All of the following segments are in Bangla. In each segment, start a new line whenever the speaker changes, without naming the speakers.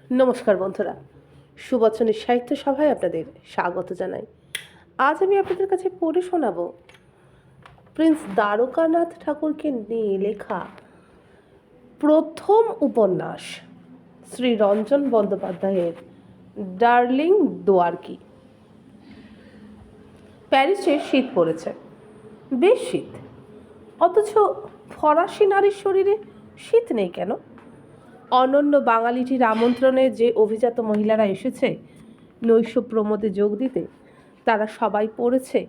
নমস্কার বন্ধুরা, সুবচনের সাহিত্য সভায় আপনাদের স্বাগত জানাই। আজ আমি আপনাদের কাছে পড়ে শোনাব প্রিন্স দ্বারকানাথ ঠাকুরকে নিয়ে লেখা প্রথম উপন্যাস শ্রী রঞ্জন বন্দ্যোপাধ্যায়ের ডার্লিং দোয়ারকি। প্যারিসে শীত পড়েছে, বেশ শীত, অথচ ফরাসি নারীর শরীরে শীত নেই কেন? অনন্য বাঙালিটির আমন্ত্রণে যে অভিজাত মহিলারা এসেছে নৈশ প্রমোদে যোগ দিতে, তারা সবাই পরেছে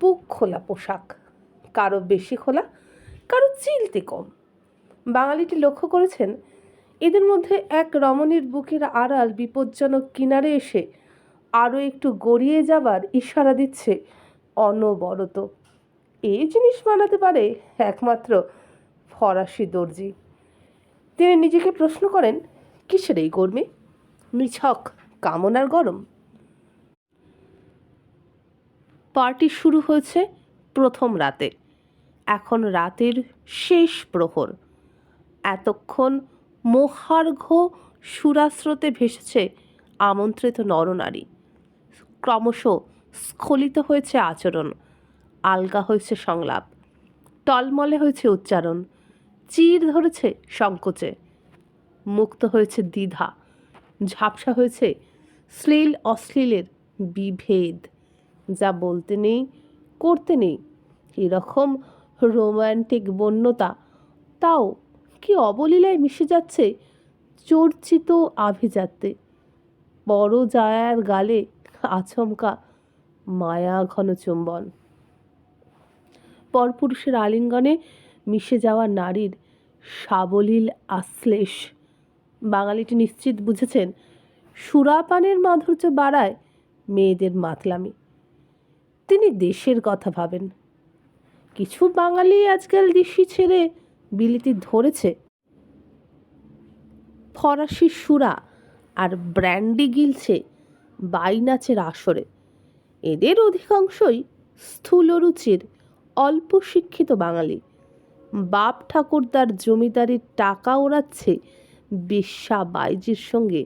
বুক খোলা পোশাক, কারো বেশি খোলা, কারো চিলতে কম। বাঙালিটি লক্ষ্য করেছেন এদের মধ্যে এক রমণীর বুকের আড়াল বিপজ্জনক কিনারে এসে আরও একটু গড়িয়ে যাবার ইশারা দিচ্ছে অনবরত। এই জিনিস বানাতে পারে একমাত্র ফরাসি দর্জি। তিনি নিজেকে প্রশ্ন করেন, কিসের এই গরমে? নিছক কামনার গরম। পার্টি শুরু হয়েছে প্রথম রাতে, এখন রাতের শেষ প্রহর। এতক্ষণ মোহার্ঘ সুরাস্রোতে ভেসেছে আমন্ত্রিত নরনারী। ক্রমশ স্খলিত হয়েছে আচরণ, আলগা হয়েছে সংলাপ, টলমলে হয়েছে উচ্চারণ, চির ধরেছে সংকোচে, মুক্ত হয়েছে দ্বিধা, ঝাপসা হয়েছে শ্লীল অশ্লীলের বিভেদ। যা বলতে নেই, করতে নেই, এরকম রোম্যান্টিক বন্যতা, তাও কি অবলীলায় মিশে যাচ্ছে চর্চিত আভিজাত্যে। বড় জায়ার গালে আচমকা মায়া ঘন চুম্বন, পরপুরুষের আলিঙ্গনে মিশে যাওয়া নারীর সাবলীল আশ্লেষ। বাঙালিটি নিশ্চিত বুঝেছেন সুরাপানের মাধুর্য বাড়ায় মেয়েদের মাতলামি। তিনি দেশের কথা ভাবেন। কিছু বাঙালি আজকাল দেশি ছেড়ে বিলিতি ধরেছে ফরাসি সুরা আর ব্র্যান্ডি গিলছে বাইনাচের আসরে। এদের অধিকাংশই স্থূলরুচির অল্প শিক্ষিত বাঙালি। বাপ ঠাকুরদার জমিদারির টাকা ওড়াচ্ছে বেশ্যা বাইজির সঙ্গে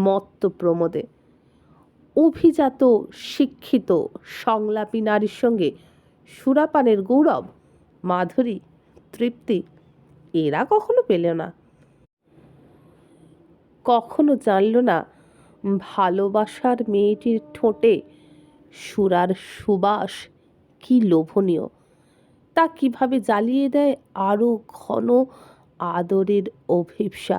মত্ত প্রমোদে। অভিজাত শিক্ষিত সংলাপী নারীর সঙ্গে সুরাপানের গৌরব, মাধুরী, তৃপ্তি এরা কখনো পেল না, কখনো জানল না ভালোবাসার মেয়েটির ঠোঁটে সুরার সুবাস কি লোভনীয়, তা কিভাবে জ্বালিয়ে দেয় আরও ঘন আদরের অভিপ্সা।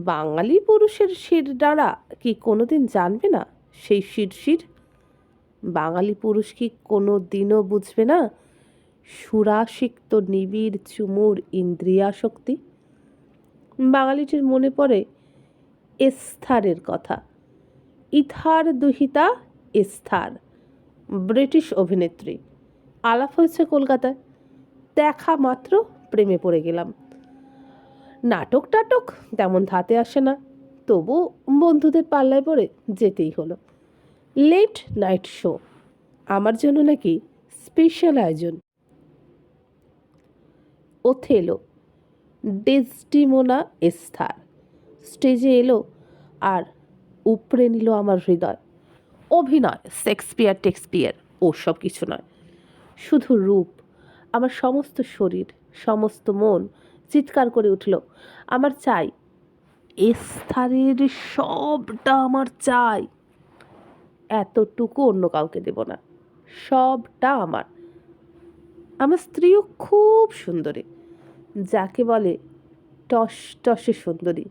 বাঙালি পুরুষের শির দ্বারা কি কোনোদিন জানবে না সেই শিরশির? বাঙালি পুরুষ কি কোনো দিনও বুঝবে না সুরাসিক্ত নিবিড় চুমুর ইন্দ্রিয়াশক্তি? বাঙালিটির মনে পড়ে এস্থারের কথা। ইথার দুহিতা এস্থার, ব্রিটিশ অভিনেত্রী। আলাপ হয়েছে কলকাতায়, দেখা মাত্র প্রেমে পড়ে গেলাম। নাটক টাটক তেমন ধাতে আসে না, তবু বন্ধুদের পাল্লায় পড়ে যেতেই হলো। লেট নাইট শো, আমার জন্য নাকি স্পেশাল আয়োজন। ওথেলো, ডেসডিমোনা এস্থার স্টেজে এলো আর উপড়ে নিল আমার হৃদয়। অভিনয়, শেক্সপিয়ার টেক্সপিয়ার ওসব কিছু নয়, শুধু রূপ। আমার সমস্ত শরীর, সমস্ত মন চিৎকার করে উঠল, আমার চাই, এস্থারের সবটা আমার চাই। এতটুকু অন্য কাউকে দেব না, সবটা আমার। আমার স্ত্রীও খুব সুন্দরী, যাকে বলে টস টসে সুন্দরী।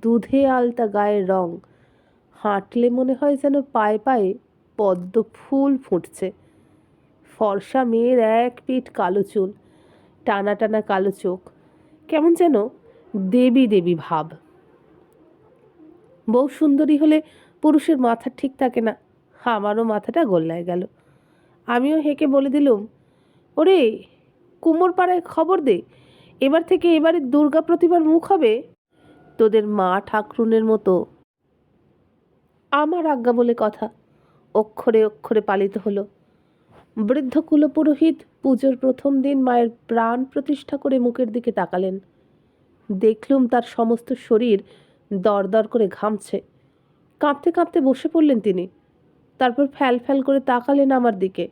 দুধে আলতা গায়ের রং, হাঁটলে মনে হয় যেন পায়ে পায়ে পদ্ম ফুল ফুটছে। ফর্সা মেয়ের এক পিঠ কালো চুল, টানা টানা কালো চোখ, কেমন যেন দেবী দেবী ভাব। বউ সুন্দরী হলে পুরুষের মাথা ঠিক থাকে না, আমারও মাথাটা গোল্লায় গেল। আমিও হেঁকে বলে দিলুম, ওরে কুমোরপাড়ায় খবর দে, এবার থেকে এবারে দুর্গা প্রতিমার মুখ হবে তোদের মা ঠাকরুনের মতো। আমার আজ্ঞা বলে কথা, অক্ষরে অক্ষরে পালিত হলো। বৃদ্ধ কুলপুরোহিত পুজোর প্রথম দিন মায়ের প্রাণ প্রতিষ্ঠা করে মুখের দিকে তাকালেন। দেখলুম তার সমস্ত শরীর দরদর করে ঘামছে। কাঁপতে কাঁপতে বসে পড়লেন তিনি। তারপর ফ্যাল ফ্যাল করে তাকালেন আমার দিকে।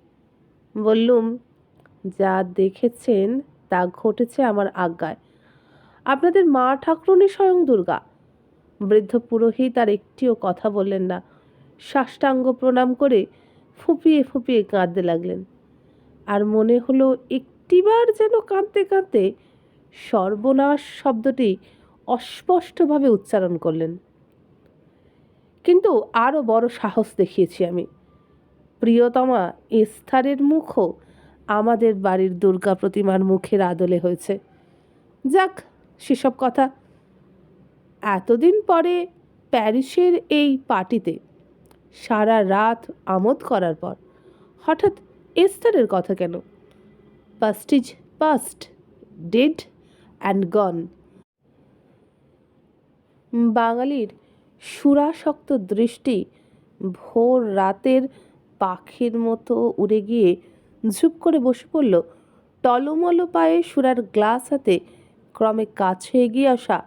বললুম, যা দেখেছেন তা ঘটেছে আমার আজ্ঞায়। আপনাদের মা ঠাকুরুনী স্বয়ং দুর্গা। বৃদ্ধ পুরোহিত আর একটিও কথা বললেন না। সাষ্টাঙ্গ প্রণাম করে ফুঁপিয়ে ফুঁপিয়ে কাঁদতে লাগলেন। আর মনে হলো একটিবার যেন কাঁদতে কাঁদতে সর্বনাশ শব্দটি অস্পষ্টভাবে উচ্চারণ করলেন। কিন্তু আরও বড় সাহস দেখিয়েছি আমি। প্রিয়তমা এস্থারের মুখও আমাদের বাড়ির দুর্গা প্রতিমার মুখের আদলে হয়েছে। যাক, সেসব কথা। এতদিন পরে প্যারিসের এই পার্টিতে সারা রাত আমোদ করার পর হঠাৎ এস্থারের কথা কেন? Past is past, dead and গন। বাঙালির সুরাসক্ত দৃষ্টি ভোর রাতের পাখির মতো উড়ে গিয়ে ঝুপ করে বসে পড়ল টলমলো পায়ে সুরার গ্লাস হাতে ক্রমে কাছে এগিয়ে আসা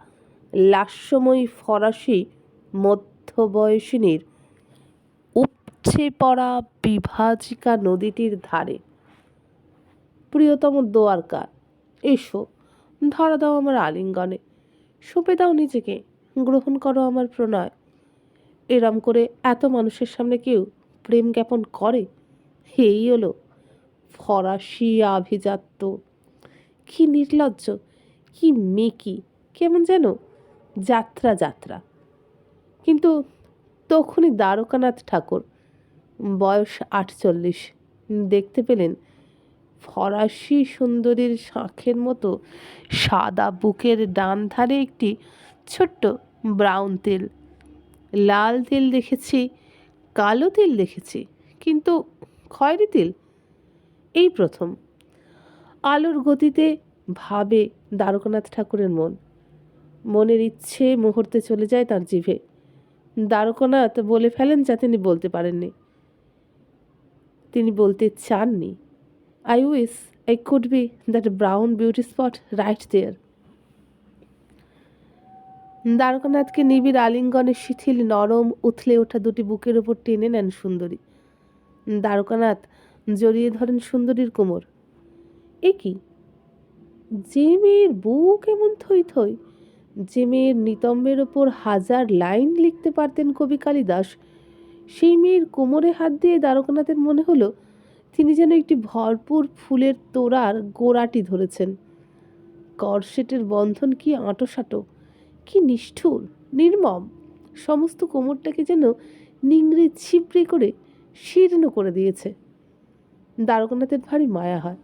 লাস্যময়ী ফরাসি মধ্যবয়সিনীর উপচে পড়া বিভাজিকা নদীটির ধারে। প্রিয়তম দোয়ারকা, এসো, ধরা দাও আমার আলিঙ্গনে, সঁপে দাও নিজেকে, গ্রহণ করো আমার প্রণয়। এরম করে এত মানুষের সামনে কেউ প্রেম জ্ঞাপন করে? এই হলো ফরাসি আভিজাত্য। কি নির্লজ্জ, কি মেকি, কেমন যেন যাত্রা যাত্রা। কিন্তু তখনই দ্বারকানাথ ঠাকুর, বয়স 48, দেখতে পেলেন ফরাসি সুন্দরীর শাঁখের মতো সাদা বুকের ডান ধারে একটি ছোট্ট ব্রাউন তিল। লাল তিল দেখেছি, কালো তিল দেখেছি, কিন্তু খয়েরি তিল এই প্রথম। আলোর গতিতে ভাবে দ্বারকানাথ ঠাকুরের মন। মনের ইচ্ছে মুহূর্তে চলে যায় তার জিভে। দ্বারকানাথ বলে ফেলেন যা তিনি বলতে পারেননি, তিনি বলতে চাননি। I wish I could be that brown beauty spot right there. দ্বারকানাথকে নিবিড় আলিঙ্গনে শিথিল নরম উথলে ওঠা দুটি বুকের ওপর টেনে নেন সুন্দরী। দ্বারকানাথ জড়িয়ে ধরেন সুন্দরীর কোমর। এ কি, যে মেয়ের বুক এমন থই থই, যে মেয়ের নিতম্বের ওপর হাজার লাইন লিখতে পারতেন কবি কালিদাস, সেই মেয়ের কোমরে হাত দিয়ে দ্বারকানাথের মনে হলো তিনি যেন একটি ভরপুর ফুলের তোড়ার গোড়াটি ধরেছেন। করসেটের বন্ধন কি আঁটোসাঁটো, কি নিষ্ঠুর, নির্মম। সমস্ত কোমরটাকে যেন নিংড়ে ছিপড়ে করে শীর্ণ করে দিয়েছে। দ্বারকানাথের ভারী মায়া হয়।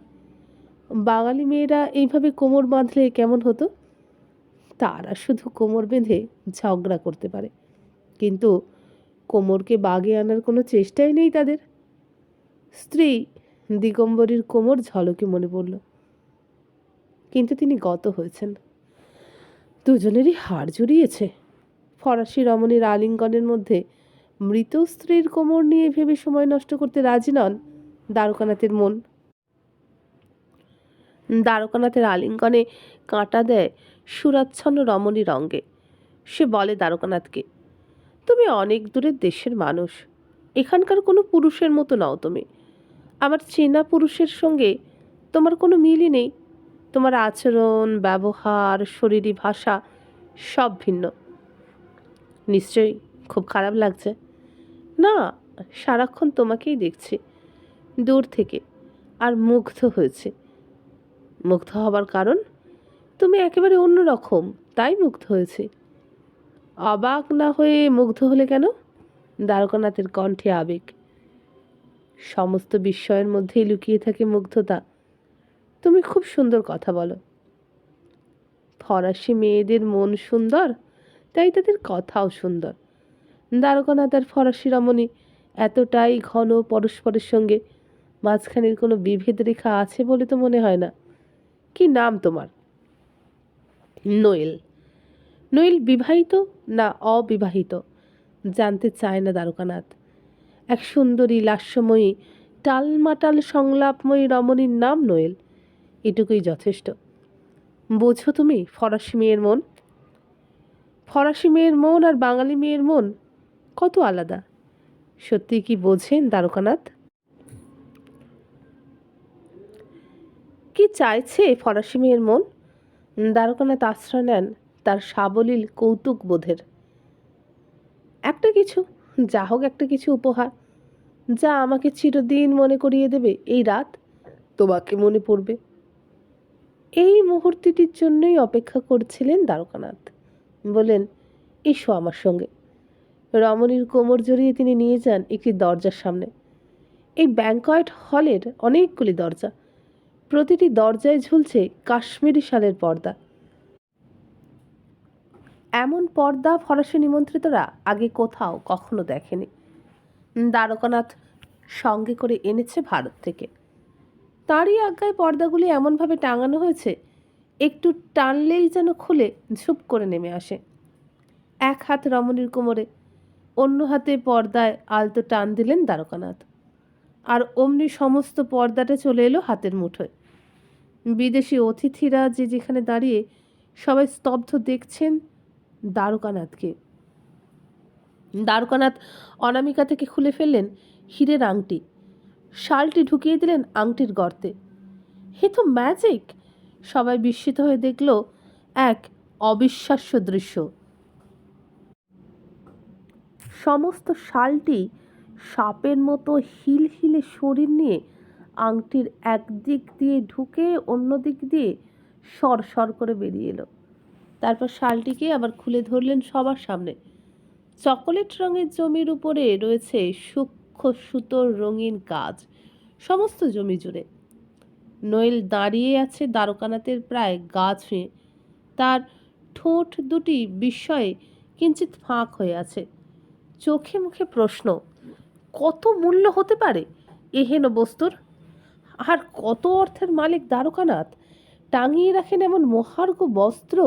বাঙালি মেয়েরা এইভাবে কোমর বাঁধলে কেমন হতো? তারা শুধু কোমর বেঁধে ঝগড়া করতে পারে, কিন্তু কোমরকে বাগে আনার কোনো চেষ্টাই নেই তাদের। স্ত্রী দিগম্বরীর কোমর ঝলকে মনে পড়ল, কিন্তু তিনি গত হয়েছেন। দুজনেরই হাড় জড়িয়েছে। ফরাসি রমণীর আলিঙ্গনের মধ্যে মৃত স্ত্রীর কোমর নিয়ে ভেবে সময় নষ্ট করতে রাজি নন দ্বারকানাথের মন। দ্বারকানাথের আলিঙ্গনে কাঁটা দেয় সুরাচ্ছন্ন রমণীর অঙ্গে। সে বলে দ্বারকানাথকে, তুমি অনেক দূরের দেশের মানুষ, এখানকার কোনো পুরুষের মতো নও তুমি। আমার চেনা পুরুষের সঙ্গে তোমার কোনো মিলই নেই। তোমার আচরণ, ব্যবহার, শরীরী ভাষা সব ভিন্ন। নিশ্চয়ই খুব খারাপ লাগছে? না, সারাক্ষণ তোমাকেই দেখছি দূর থেকে, আর মুগ্ধ হয়েছে। মুগ্ধ হবার কারণ? তুমি একেবারে অন্য রকম, তাই মুগ্ধ হয়েছে। অবাক না হয়ে মুগ্ধ হলে কেন? দ্বারকানাথের কণ্ঠে আবেগ। সমস্ত বিস্ময়ের মধ্যেই লুকিয়ে থাকে মুগ্ধতা। তুমি খুব সুন্দর কথা বলো। ফরাসি মেয়েদের মন সুন্দর, তাই তাদের কথাও সুন্দর। দ্বারকানাথ আর ফরাসি রমণী এতটাই ঘন পরস্পরের সঙ্গে, মাঝখানের কোনো বিভেদ রেখা আছে বলে তো মনে হয় না। কি নাম তোমার? নোয়েল। নোয়েল বিবাহিত না অবিবাহিত জানতে চায় না দ্বারকানাথ। এক সুন্দরী, লাস্যময়ী, টালমাটাল সংলাপময়ী রমণীর নাম নোয়েল, এটুকুই যথেষ্ট। বোঝো তুমি ফরাসি মেয়ের মন? ফরাসি মেয়ের মন আর বাঙালি মেয়ের মন কত আলাদা। সত্যি কি বোঝেন দ্বারকানাথ? কি চাইছে ফরাসি মেয়ের মন? দ্বারকানাথ আশ্রয় নেন তার সাবলীল কৌতুক বোধের। একটা কিছু, যা হোক একটা কিছু উপহার, যা আমাকে চিরদিন মনে করিয়ে দেবে এই রাত, তোমাকে মনে পড়বে। এই মুহূর্তটির জন্যই অপেক্ষা করছিলেন দ্বারকানাথ। বলেন, এসো আমার সঙ্গে। রমণীর কোমর জড়িয়ে তিনি নিয়ে যান একটি দরজার সামনে। এই ব্যাংকয়েট হলের অনেকগুলি দরজা, প্রতিটি দরজায় ঝুলছে কাশ্মীরি শালের পর্দা। এমন পর্দা ফরাসি নিমন্ত্রিতরা আগে কোথাও কখনো দেখেনি। দ্বারকানাথ সঙ্গে করে এনেছে ভারত থেকে। তারই আজ্ঞায় পর্দাগুলি এমনভাবে টাঙানো হয়েছে, একটু টানলেই যেন খুলে ঝুপ করে নেমে আসে। এক হাত রমণীর কোমরে, অন্য হাতে পর্দায় আলতো টান দিলেন দ্বারকানাথ, আর অমনি সমস্ত পর্দাটা চলে এলো হাতের মুঠোয়। বিদেশি অতিথিরা যে যেখানে দাঁড়িয়ে সবাই স্তব্ধ দেখছেন দ্বারকানাথকে। দ্বারকানাথ অনামিকা থেকে খুলে ফেললেন হীরের আংটি, শালটি ঢুকিয়ে দিলেন আংটির গর্তে। হে তো ম্যাজিক! সবাই বিস্মিত হয়ে দেখল এক অবিশ্বাস্য দৃশ্য। সমস্ত শালটি সাপের মতো হিলহিলে শরীর নিয়ে আংটির একদিক দিয়ে ঢুকে অন্য দিক দিয়ে সর করে বেরিয়ে এলো। তারপর শালটিকে আবার খুলে ধরলেন সবার সামনে। চকোলেট রঙের জমির উপরে রয়েছে সূক্ষ্ম সুতোর রঙিন কাজ সমস্ত জমি জুড়ে। নোয়েল দাঁড়িয়ে আছে দ্বারকানাথের প্রায় গা ছুঁয়ে। তার ঠোঁট দুটি বিস্ময়ে কিঞ্চিত ফাঁক হয়ে আছে। চোখে মুখে প্রশ্ন, কত মূল্য হতে পারে এহেন বস্তুর? আর কত অর্থের মালিক দ্বারকানাথ, টাঙিয়ে রাখেন এমন মহার্ঘ বস্ত্র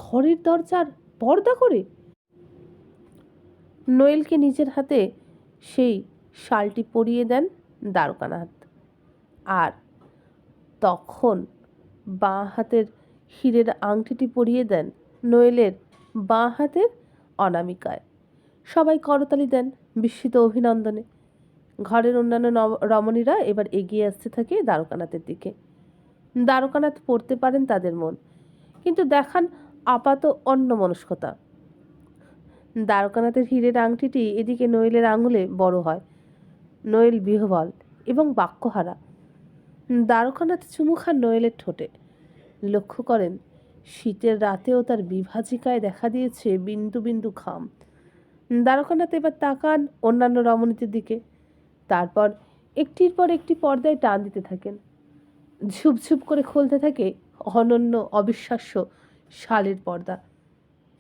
ঘরের দরজার পর্দা করে? নোয়েলকে নিজের হাতে সেই শালটি পরিয়ে দেন দ্বারকানাথ, আর তখন বাঁ হাতের হীরের আংটিটি পরিয়ে দেন নোয়েলের বাঁ হাতের অনামিকায়। সবাই করতালি দেন বিস্মিত অভিনন্দনে। ঘরের অন্যান্য রমণীরা এবার এগিয়ে আসতে থাকে দ্বারকানাথের দিকে। দ্বারকানাথ পড়তে পারেন তাদের মন, কিন্তু দেখান আপাত অন্যমনস্কতা। দ্বারকানাথের হীরের আংটিটি এদিকে নোয়েলের আঙুলে বড় হয়। নোয়েল বিহ্বল এবং বাক্যহারা। দ্বারকানাথ চুমু খান নোয়েলের ঠোঁটে। লক্ষ্য করেন শীতের রাতেও তার বিভাজিকায় দেখা দিয়েছে বিন্দু বিন্দু ঘাম। দ্বারকানাথ এবার তাকান অন্যান্য রমণীদের দিকে, তারপর একটির পর একটি পর্দায় টান দিতে থাকেন। ঝুপঝুপ করে খুলতে থাকে অনন্য অবিশ্বাস্য শালের পর্দা।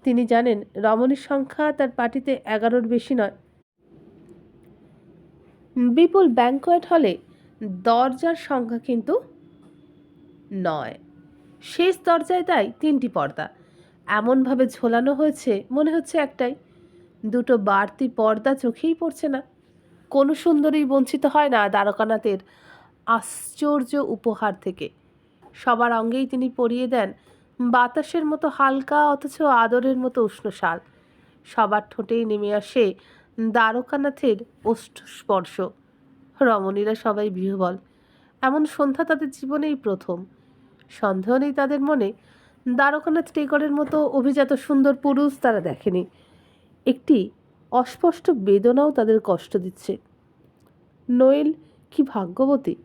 তিনি জানেন রমণীর সংখ্যা তার পার্টিতে 11-র বেশি নয়। বিপুল ব্যাংকোয়েট হলে দরজার সংখ্যা কিন্তু 9। শেষ দরজায় তাই 3টি পর্দা এমনভাবে ঝোলানো হয়েছে মনে হচ্ছে একটাই। দুটো বাড়তি পর্দা চোখেই পড়ছে না। কোনো সুন্দরী বঞ্চিত হয় না দ্বারকানাথের আশ্চর্য উপহার থেকে। সবার অঙ্গেই তিনি পরিয়ে দেন বাতাসের মতো হালকা অথচ আদরের মতো উষ্ণ শাল। সবার ঠোঁটেই নেমে আসে দ্বারকানাথের ওষ্ঠস্পর্শ। রমণীরা সবাই বিহ্বল। এমন সন্ধ্যা তাদের জীবনেই প্রথম। সন্দেহ নেই তাদের মনে, দ্বারকানাথ টেগরের মতো অভিজাত সুন্দর পুরুষ তারা দেখেনি। একটি অস্পষ্ট বেদনাও তাদের কষ্ট দিচ্ছে। নোয়েল কি ভাগ্যবতী,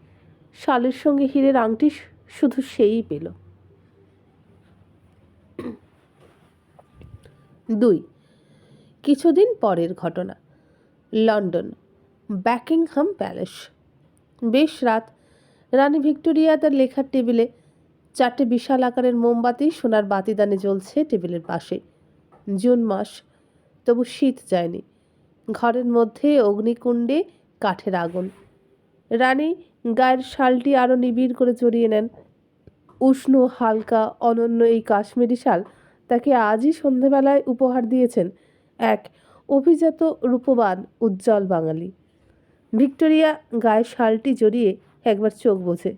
শালের সঙ্গে হীরের আংটি শুধু সেই পেল। 2 কিছুদিন পরের ঘটনা। London, Buckingham palace. বেশ রাত। রানী ভিক্টোরিয়া তার লেখার টেবিলে। 4টে বিশাল আকারের মোমবাতি সোনার বাতিদানে জ্বলছে টেবিলের পাশে। জুন মাস, তবু শীত যায়নি। ঘরের মধ্যে অগ্নিকুণ্ডে কাঠের আগুন। রানী গায়ের শালটি আরও নিবিড় করে জড়িয়ে নেন। উষ্ণ হালকা অনন্য এই কাশ্মীরি শাল তাকে আজই সন্ধেবেলায় উপহার দিয়েছেন এক অভিজাত রূপবান উজ্জ্বল বাঙালি। ভিক্টোরিয়া গায়ে শালটি জড়িয়ে একবার চোখ বোঝে,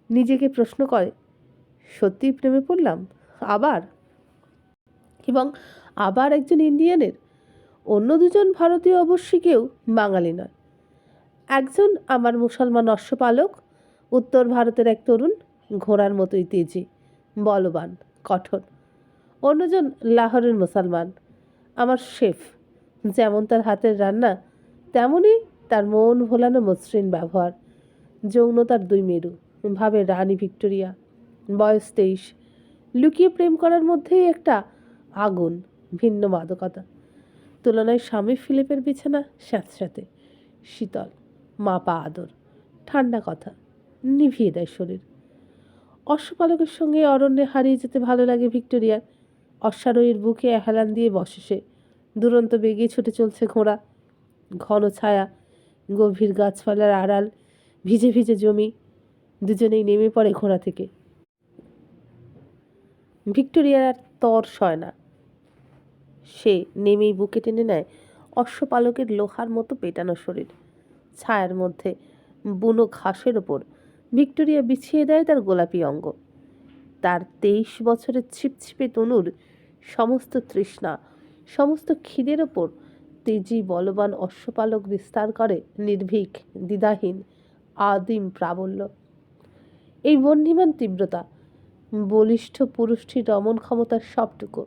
নিজেকে প্রশ্ন করে, সত্যিই প্রেমে পড়লাম আবার? এবং আবার একজন ইন্ডিয়ানের। অন্য দুজন ভারতীয় অবশ্যই কেউ বাঙালি নয়। একজন আমার মুসলমান অশ্বপালক, উত্তর ভারতের এক তরুণ, ঘোড়ার মতোই তেজি, বলবান, কঠোর। অন্যজন লাহোরের মুসলমান, আমার শেফ। যেমন তার হাতের রান্না, তেমনই তার মন ভোলানো মসৃণ ব্যবহার। যৌনতার দুই মেরু, ভাবে রানী ভিক্টোরিয়া। বয়স 23। লুকিয়ে প্রেম করার মধ্যেই একটা আগুন, ভিন্ন মাদকতা। তুলনায় স্বামী ফিলিপের বিছানা স্যাঁতস্যাঁতে, শীতল, মাপা আদর, ঠান্ডা কথা, নিভিয়ে দেয় শরীর। অশ্বপালকের সঙ্গে অরণ্যে হারিয়ে যেতে ভালো লাগে ভিক্টোরিয়ার। অশ্বারোহীর বুকে হেলান দিয়ে বসে সে। দুরন্ত বেগে ছুটে চলছে ঘোড়া। ঘন ছায়া, গভীর গাছপালার আড়াল, ভিজে ভিজে জমি। দুজনেই নেমে পড়ে ঘোড়া থেকে। ভিক্টোরিয়ার আর তর সয় না। সে নেমেই বুকে টেনে নেয় অশ্বপালকের লোহার মতো পেটানো শরীর। ছায়ার মধ্যে বুনো ঘাসের ওপর ভিক্টোরিয়া বিছিয়ে দেয় তার গোলাপি অঙ্গ। তার 23 বছরের ছিপছিপে তনুর সমস্ত তৃষ্ণা, সমস্ত খিদের ওপর তেজি বলবান অশ্বপালক বিস্তার করে নির্ভীক, দ্বিধাহীন, আদিম প্রাবল্য। এই বহ্নিমান তীব্রতা, বলিষ্ঠ পুরুষটির দমন ক্ষমতার সবটুকু,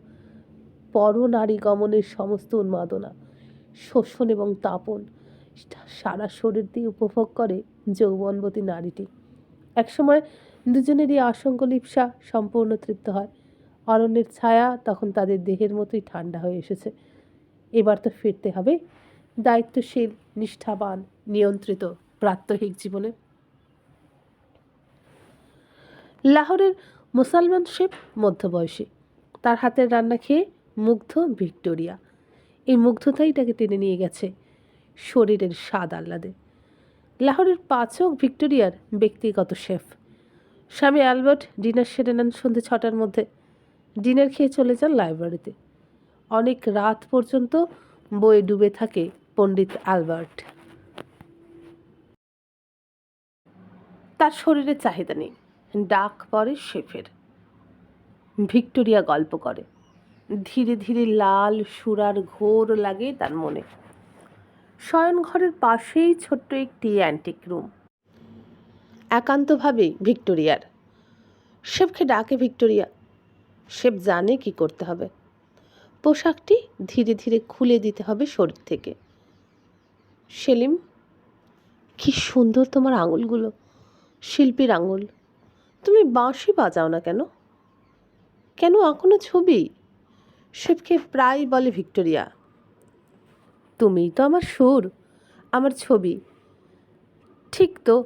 পরনারী গমনের সমস্ত উন্মাদনা, শোষণ এবং তাপন সারা শরীর দিয়ে উপভোগ করে যৌবনবতী নারীটি। একসময় দুজনেরই আশঙ্ক লিপ্সা সম্পূর্ণ তৃপ্ত হয়। অরণ্যের ছায়া তখন তাদের দেহের মতোই ঠান্ডা হয়ে এসেছে। এবার তো ফিরতে হবে দায়িত্বশীল, নিষ্ঠাবান, নিয়ন্ত্রিত প্রাত্যহিক জীবনে। লাহোরের মুসলমান শেফ মধ্যবয়সী। তার হাতের রান্না খেয়ে মুগ্ধ ভিক্টোরিয়া। এই মুগ্ধতাই তাকে টেনে নিয়ে গেছে শরীরের স্বাদ আহ্লাদে। লাহোরের পাচক ভিক্টোরিয়ার ব্যক্তিগত শেফ। স্বামী অ্যালবার্ট ডিনার সেরে নেন সন্ধ্যে 6টার মধ্যে। ডিনার খেয়ে চলে যান লাইব্রেরিতে। অনেক রাত পর্যন্ত বইয়ে ডুবে থাকে পণ্ডিত অ্যালবার্ট। তার শরীরে চাহিদা নেই, ডাক পড়ে শেফের। ভিক্টোরিয়া গল্প করে। ধীরে ধীরে লাল সুরার ঘোর লাগে তার মনে। শয়নঘরের পাশেই ছোট্ট একটি অ্যান্টিক রুম। একান্তভাবে ভিক্টোরিয়ার। শেফকে ডাকে ভিক্টোরিয়া। শেফ জানে কি করতে হবে। পোশাকটি ধীরে ধীরে খুলে দিতে হবে শরীর থেকে। সেলিম, কি সুন্দর তোমার আঙুলগুলো, শিল্পীর আঙুল। তুমি বাঁশি বাজাও না কেন? কেন আঁকো না ছবি? শেফকে প্রায় বলে ভিক্টোরিয়া। তুমিই তো আমার সুর, আমার ছবি। ঠিক তো।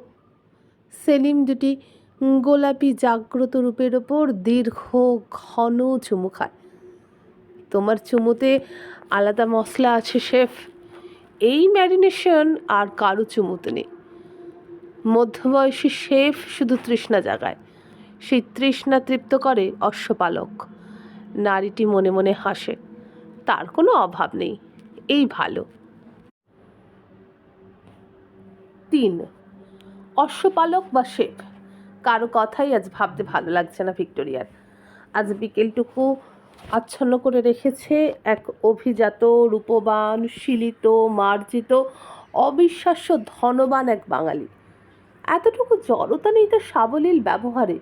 সেলিম দুটি গোলাপি জাগ্রত রূপের ওপর দীর্ঘ ঘন চুমু খায়। তোমার চুমুতে আলাদা মশলা আছে শেফ। এই ম্যারিনেশন আর কারো চুমুতে নেই। মধ্যবয়সী শেফ শুধু তৃষ্ণা জাগায়। সেই তৃষ্ণা তৃপ্ত করে অশ্বপালক। নারীটি মনে মনে হাসে। তার কোনো অভাব নেই, এই ভালো। 3, অশ্বপালক বা শেফ। কারো কথাই আজ ভাবতে ভালো লাগছে না ভিক্টোরিয়ার। আজ বিকেলটুকু আচ্ছন্ন করে রেখেছে এক অভিজাত, রূপবান, শিলিত, মার্জিত, অবিশ্বাস্য ধনবান এক বাঙালি। এতটুকু জড়তা নেই তার সাবলীল ব্যবহারে।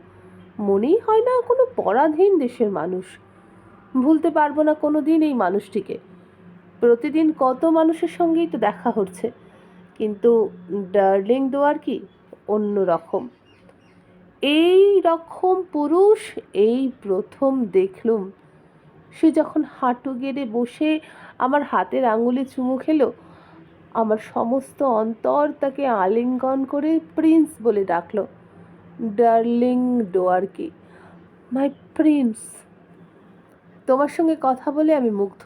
মনেই হয় না কোনো পরাধীন দেশের মানুষ। ভুলতে পারবো না কোনো দিন এই মানুষটিকে। প্রতিদিন কত মানুষের সঙ্গেই তো দেখা হচ্ছে, কিন্তু ডার্লিং দোয়ার কি অন্য রকম। এই রকম পুরুষ এই প্রথম দেখলুম। সে যখন হাঁটু গেড়ে বসে আমার হাতের আঙুলে চুমু খেলো, আমার সমস্ত অন্তর তাকে আলিঙ্গন করে প্রিন্স বলে ডাকলো। ডার্লিং ডোয়ার্কি, মাই প্রিন্স। তোমার সঙ্গে কথা বলে আমি মুগ্ধ।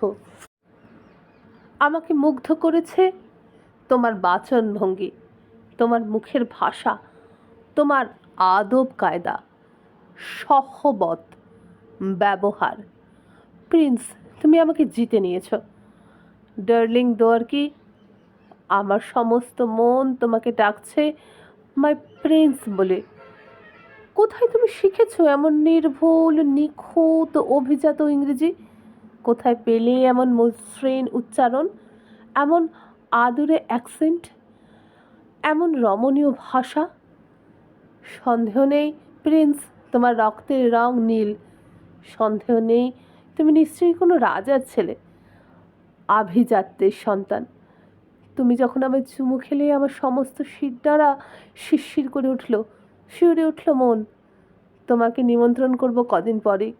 আমাকে মুগ্ধ করেছে তোমার বাচনভঙ্গি, তোমার মুখের ভাষা, তোমার আদব কায়দা, সহবত ব্যবহার। প্রিন্স, তুমি আমাকে জিতে নিয়েছ। ডার্লিং দোয়ার্কি, আমার সমস্ত মন তোমাকে ডাকছে মাই প্রিন্স বলে। কোথায় তুমি শিখেছো এমন নির্ভুল, নিখুঁত, অভিজাত ইংরেজি? কোথায় পেলে এমন মসৃণ উচ্চারণ, এমন আদুরে অ্যাকসেন্ট, এমন রমণীয় ভাষা? সন্দেহ নেই প্রিন্স, তোমার রক্তের রং নীল। সন্দেহ নেই তুমি নিশ্চয়ই কোনো রাজার ছেলে, আভিজাত্যের সন্তান। তুমি যখন আমার চুমু খেলে আমার সমস্ত শিরদাঁড়া শিরশির করে উঠল, শিউরে উঠল মন। তোমাকে নিমন্ত্রণ করব কদিন পরেই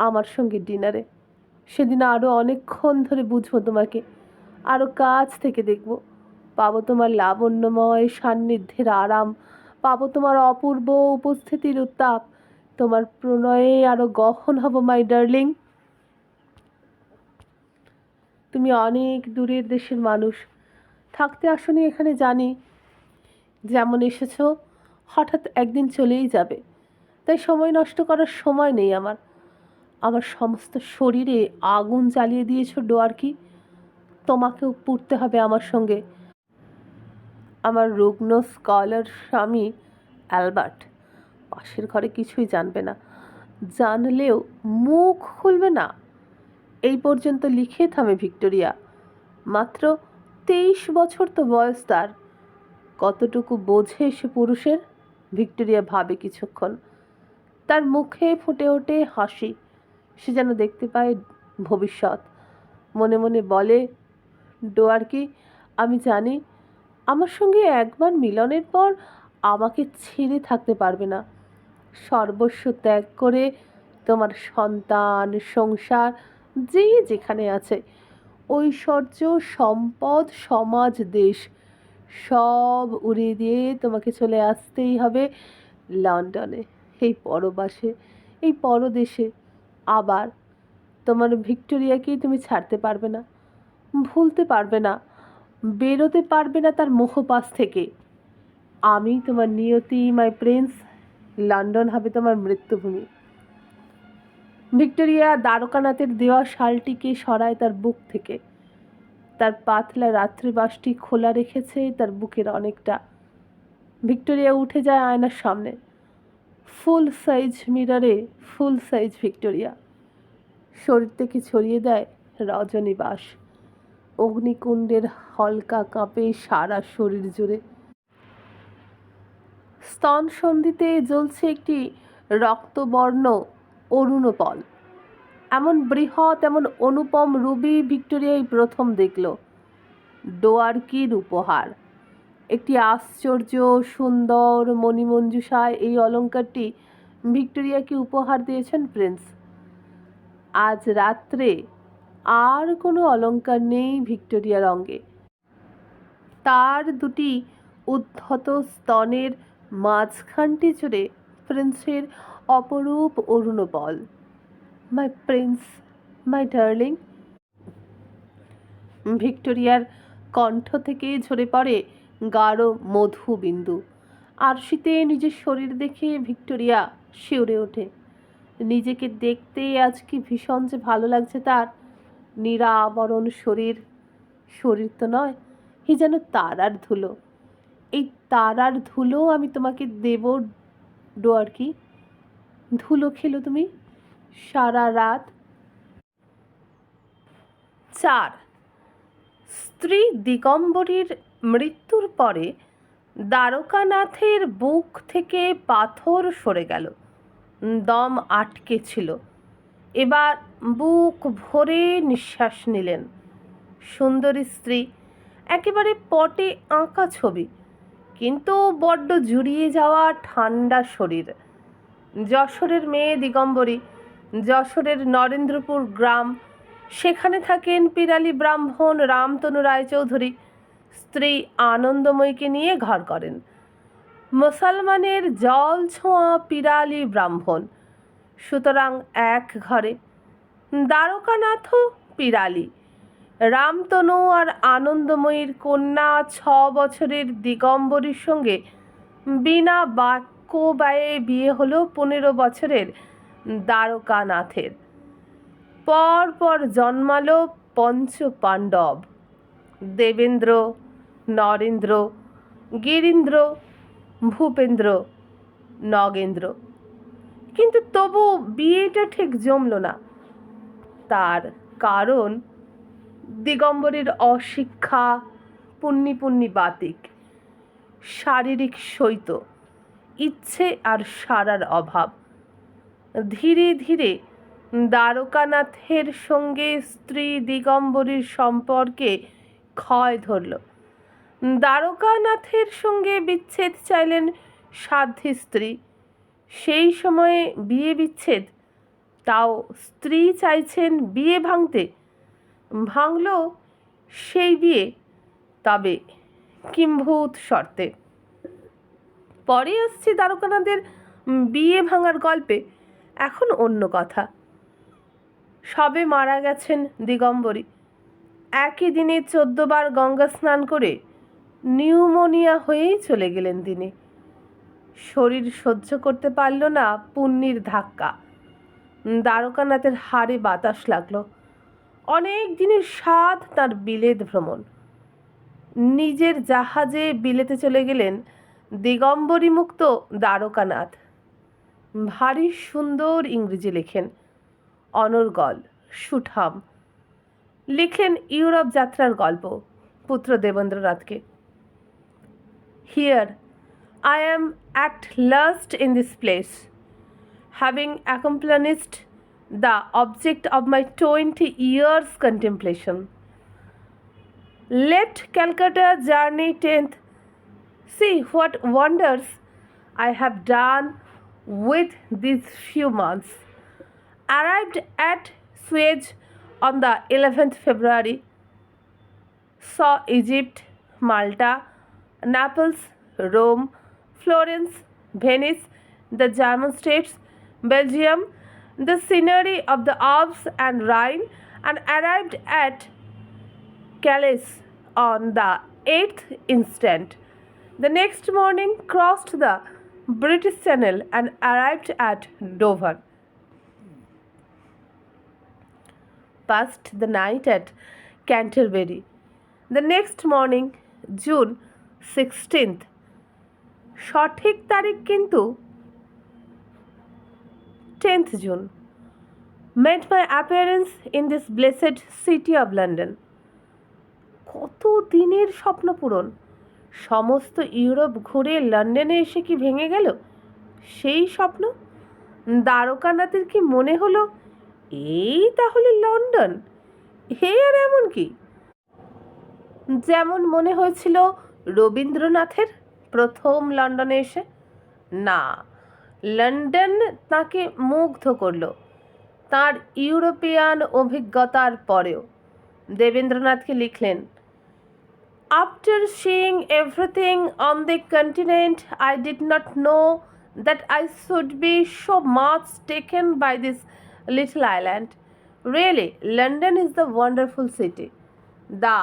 আমার সঙ্গে ডিনারে। সেদিন আরও অনেকক্ষণ ধরে বুঝবো তোমাকে, আরও কাছ থেকে দেখব। পাবো তোমার লাবণ্যময় সান্নিধ্যের আরাম, পাবো তোমার অপূর্ব উপস্থিতির উত্তাপ। তোমার প্রণয়ে আরও গহন হব মাই ডার্লিং। তুমি অনেক দূরের দেশের মানুষ, থাকতে আসনি এখানে জানি। যেমন এসেছো হঠাৎ একদিন চলেই যাবে, তাই সময় নষ্ট করার সময় নেই আমার। আমার সমস্ত শরীরে আগুন জ্বালিয়ে দিয়েছো ডোয়ার্কি, তোমাকেও পুড়তে হবে আমার সঙ্গে। আমার রুগ্ন স্কলার স্বামী অ্যালবার্ট পাশের ঘরে কিছুই জানবে না, জানলেও মুখ খুলবে না। এই পর্যন্ত লিখে থামে ভিক্টোরিয়া। মাত্র 23 বছর তো বয়স তার। কতটুকু বোঝে সে পুরুষের? ভিক্টোরিয়া ভাবে কিছুক্ষণ। তার মুখে ফুটে ওঠে হাসি, সে যেন দেখতে পায় ভবিষ্যৎ। মনে মনে বলে, ডোয়ার্কি, আমি জানি আমার সঙ্গে একবার মিলনের পর আমাকে ছেড়ে থাকতে পারবে না। সর্বস্ব ত্যাগ করে তোমার সন্তান, সংসার, যে যেখানে আছে, ঐশ্বর্য, সম্পদ, সমাজ, দেশ সব উড়িয়ে দিয়ে তোমাকে চলে আসতেই হবে লন্ডনে, এই পরবাসে, এই পরদেশে। আবার তোমার ভিক্টোরিয়াকেই তুমি ছাড়তে পারবে না, ভুলতে পারবে না, বেরোতে পারবে না তার মোহপাশ থেকে। আমি তোমার নিয়তি মাই প্রিন্স, লন্ডন হবে তোমার মৃত্যুভূমি। ভিক্টোরিয়া দ্বারকানাথের দেওয়া শালটিকে সরায় তার বুক থেকে। তার পাতলা রাত্রিবাসটি খোলা রেখেছে তার বুকের অনেকটা। ভিক্টোরিয়া উঠে যায় আয়নার সামনে। ফুল সাইজ মিররে ফুল সাইজ ভিক্টোরিয়া। শরীর থেকে ছড়িয়ে দেয় রজনীবাস। অগ্নিকুণ্ডের হলকা কাঁপে সারা শরীর জুড়ে। স্তন সন্ধিতে জ্বলছে একটি রক্তবর্ণ অরুণপল। এমন বৃহৎ, এমন অনুপম রুবি ভিক্টোরিয়াই প্রথম দেখল। ডোয়ার্কির উপহার। একটি আশ্চর্য সুন্দর মণিমঞ্জুষায় এই অলঙ্কারটি ভিক্টোরিয়াকে উপহার দিয়েছেন প্রিন্স। আজ রাত্রে আর কোনো অলঙ্কার নেই ভিক্টোরিয়ার অঙ্গে। তার দুটি উদ্ধত স্তনের মাঝখানটি জুড়ে প্রিন্সের অপরূপ অরুণপল। মাই প্রিন্স, মাই ডার্লিং। ভিক্টোরিয়ার কণ্ঠ থেকে ঝরে পড়ে গাঢ় মধুবিন্দু। আরশিতে নিজের শরীর দেখে ভিক্টোরিয়া শিউরে ওঠে। নিজেকে দেখতে আজ কি ভীষণ যে ভালো লাগছে তার। নিরাবরণ শরীর, শরীর তো নয়, এ যেন তারার ধুলো। এই তারার ধুলো আমি তোমাকে দেব ডোয়ার্কি। ধুলো খেলো তুমি সারা রাত। 4, স্ত্রী দিগম্বরীর মৃত্যুর পরে দ্বারকানাথের বুক থেকে পাথর সরে গেল। দম আটকে ছিল। এবার বুক ভরে নিঃশ্বাস নিলেন। সুন্দরী স্ত্রী, একেবারে পটে আঁকা ছবি, কিন্তু বড্ড জুড়িয়ে যাওয়া ঠান্ডা শরীর। যশোরের মেয়ে দিগম্বরী, যশোরের নরেন্দ্রপুর গ্রাম, সেখানে থাকেন পিরালি ব্রাহ্মণ রামতনু রায়চৌধুরী। স্ত্রী আনন্দময়ীকে নিয়ে ঘর করেন। মুসলমানের জল ছোঁয়া পিরালি ব্রাহ্মণ, সুতরাং এক ঘরে। দ্বারকানাথও পিরালি। রামতনু আর আনন্দময়ীর কন্যা 6 বছরের দিগম্বরীর সঙ্গে বিনা বাক্য ব্যয়ে বিয়ে হলো 15 বছরের দ্বারকানাথের। পর পর জন্মালো পঞ্চ পাণ্ডব, দেবেন্দ্র, নরেন্দ্র, গিরীন্দ্র, ভূপেন্দ্র, নগেন্দ্র। কিন্তু তবু বিয়েটা ঠিক জমল না। তার কারণ দিগম্বরীর অশিক্ষা, পুণ্যি বাতিক, শারীরিক শৈত, ইচ্ছে আর সারার অভাব। ধীরে ধীরে দ্বারকানাথের সঙ্গে স্ত্রী দিগম্বরীর সম্পর্কে ক্ষয় ধরল। দ্বারকানাথের সঙ্গে বিচ্ছেদ চাইলেন সাধ্বী স্ত্রী। সেই সময়ে বিয়ে বিচ্ছেদ, তাও স্ত্রী চাইছেন বিয়ে ভাঙতে। ভাঙল সেই বিয়ে, তবে কিম্ভূত শর্তে। পরে আসছি দ্বারকানাথের বিয়ে ভাঙার গল্পে। এখন অন্য কথা। সবে মারা গেছেন দিগম্বরী। একই দিনে 14 বার গঙ্গা স্নান করে নিউমোনিয়া হয়েই চলে গেলেন তিনি। শরীর সহ্য করতে পারল না পুণ্যির ধাক্কা। দ্বারকানাথের হাড়ে বাতাস লাগলো। অনেক দিনের স্বাদ তার বিলেত ভ্রমণ। নিজের জাহাজে বিলেতে চলে গেলেন দিগম্বরী মুক্ত দ্বারকানাথ। ভারী সুন্দর ইংরেজি লেখেন, অনর্গল, সুঠাম। লিখলেন ইউরোপ যাত্রার গল্প পুত্র দেবেন্দ্রনাথকে। Here I am at last in this place, having accomplished the object of my 20 years' contemplation. Left Calcutta journey 10th. See what wonders I have done with these few months. Arrived at Suez on the 11th February. Saw Egypt, Malta, Naples, Rome, Florence, Venice, the German states, Belgium, the scenery of the Alps and Rhine, and arrived at Calais on the 8th instant. The next morning crossed the British Channel and arrived at Dover. Passed the night at Canterbury. The next morning, June 16th, সঠিক তারিখ কিন্তু 10th June, made my appearance in this blessed city of London. কত দিনের স্বপ্ন পূরণ! সমস্ত ইউরোপ ঘুরে লন্ডনে এসে কি ভেঙে গেল সেই স্বপ্ন? দ্বারকানাথের কি মনে হলো এই তাহলে লন্ডন? হে আর এমন কি? যেমন মনে হয়েছিল রবীন্দ্রনাথের প্রথম লন্ডনে এসে? না, লন্ডন তাকে মুগ্ধ করল তার ইউরোপিয়ান অভিজ্ঞতার পরেও। দেবেন্দ্রনাথকে লিখলেন, After seeing everything on the continent, I did not know that I should be so much taken by this little island. Really, London is the wonderful city. The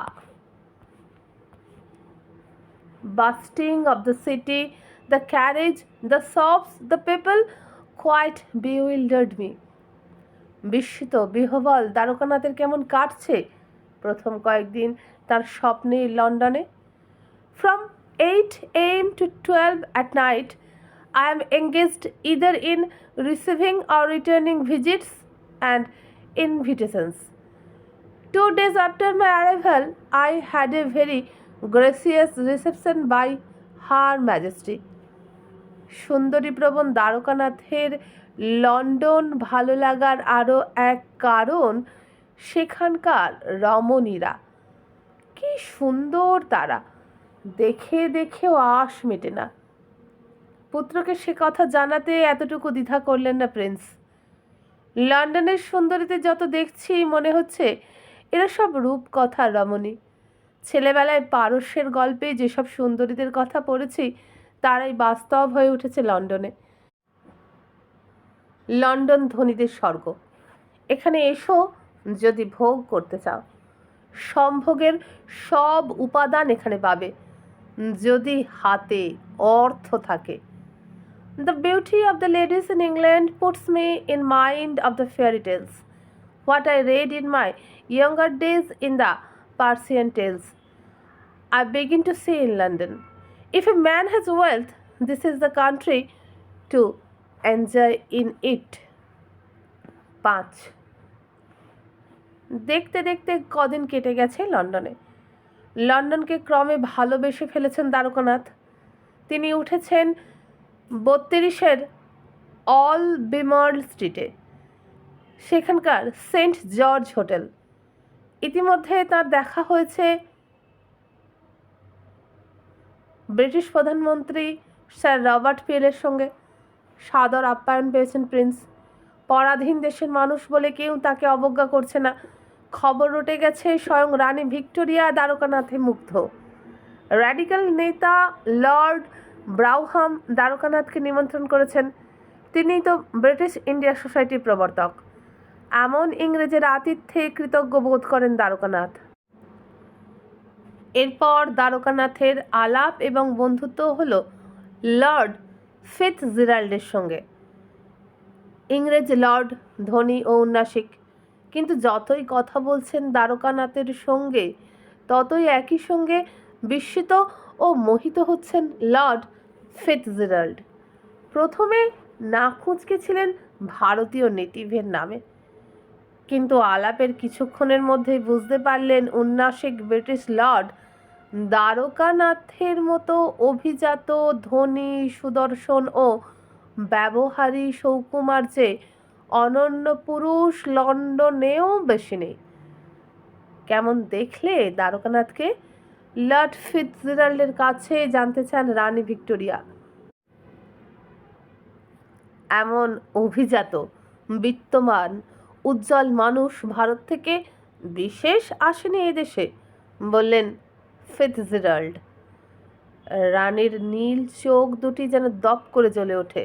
bustling of the city, the carriage, the shops, the people quite bewildered me. বিস্মিত বিহ্বল দ্বারকানাথের কেমন কাটছে প্রথম কয়েকদিন তার স্বপ্নে লন্ডনে। From 8 a.m. to 12 at night, I am engaged either in receiving or returning visits and invitations. 2 days after my arrival, I had a very gracious reception by Her Majesty. সুন্দরীপ্রবণ দ্বারকানাথের লন্ডন ভালো লাগার আরও এক কারণ সেখানকার রমণীরা। কি সুন্দর তারা! দেখে দেখেও আশ মেটে না। পুত্রকে সে কথা জানাতে এতটুকু দ্বিধা করলেন না প্রিন্স। লন্ডনের সুন্দরীতে যত দেখছি মনে হচ্ছে এরা সব রূপকথার রমণী। ছেলেবেলায় পারস্যের গল্পে যেসব সুন্দরীদের কথা পড়েছি তারাই বাস্তব হয়ে উঠেছে লন্ডনে। লন্ডন ধনীদের স্বর্গ। এখানে এসো যদি ভোগ করতে চাও। সম্ভোগের সব উপাদান এখানে পাবে যদি হাতে অর্থ থাকে। The beauty of the ladies in England puts me in mind of the fairy tales, what I read in my younger days in the Persian tales. I begin to see in London. If a man has wealth, this is the country to enjoy in it. 5. দেখতে দেখতে কদিন কেটে গেছে লন্ডনে। লন্ডনকে ক্রমে ভালোবেসে ফেলেছেন দ্বারকানাথ। তিনি উঠেছেন 32-এর অল বিমল স্ট্রিটে, সেখানকার সেন্ট জর্জ হোটেল। ইতিমধ্যে তার দেখা হয়েছে ব্রিটিশ প্রধানমন্ত্রী স্যার রবার্ট পিয়েলের সঙ্গে। সাদর আপ্যায়ন পেয়েছেন প্রিন্স। পরাধীন দেশের মানুষ বলে কেউ তাকে অবজ্ঞা করছে না। খবর রটে গেছে স্বয়ং রানী ভিক্টোরিয়া দ্বারকানাথে মুগ্ধ। র্যাডিক্যাল নেতা লর্ড ব্রাউহাম দ্বারকানাথকে নিমন্ত্রণ করেছেন। তিনিই তো ব্রিটিশ ইন্ডিয়া সোসাইটির প্রবর্তক। এমন ইংরেজের আতিথ্যে কৃতজ্ঞ বোধ করেন দ্বারকানাথ। এরপর দ্বারকানাথের আলাপ এবং বন্ধুত্ব হলো লর্ড ফিৎজেরাল্ডের সঙ্গে। ইংরেজ লর্ড ধনী ও উন্নাসিক, কিন্তু যতই কথা বলছেন দ্বারকানাথের সঙ্গে ততই একই সঙ্গে বিস্মিত ও মোহিত হচ্ছেন লর্ড ফিৎজেরাল্ড। প্রথমে নাখুঁজকে ছিলেন ভারতীয় নেটিভের নামে, কিন্তু আলাপের কিছুক্ষণের মধ্যেই বুঝতে পারলেন উন্নাসিক ব্রিটিশ লর্ড দ্বারকানাথের মতো অভিজাত, ধনী, সুদর্শন ও ব্যবহারী সৌকুমার চেয়ে অনন্য পুরুষ লন্ডনেও বেশি নেই। কেমন দেখলে দ্বারকানাথকে? লর্ড ফিৎজেরাল্ডের কাছে জানতে চান রানী ভিক্টোরিয়া। এমন অভিজাত, বিত্তমান, উজ্জ্বল মানুষ ভারত থেকে বিশেষ আসেনি এদেশে, বললেন ফিৎজেরাল্ড। রানীর নীল চোখ দুটি যেন দপ করে জ্বলে ওঠে।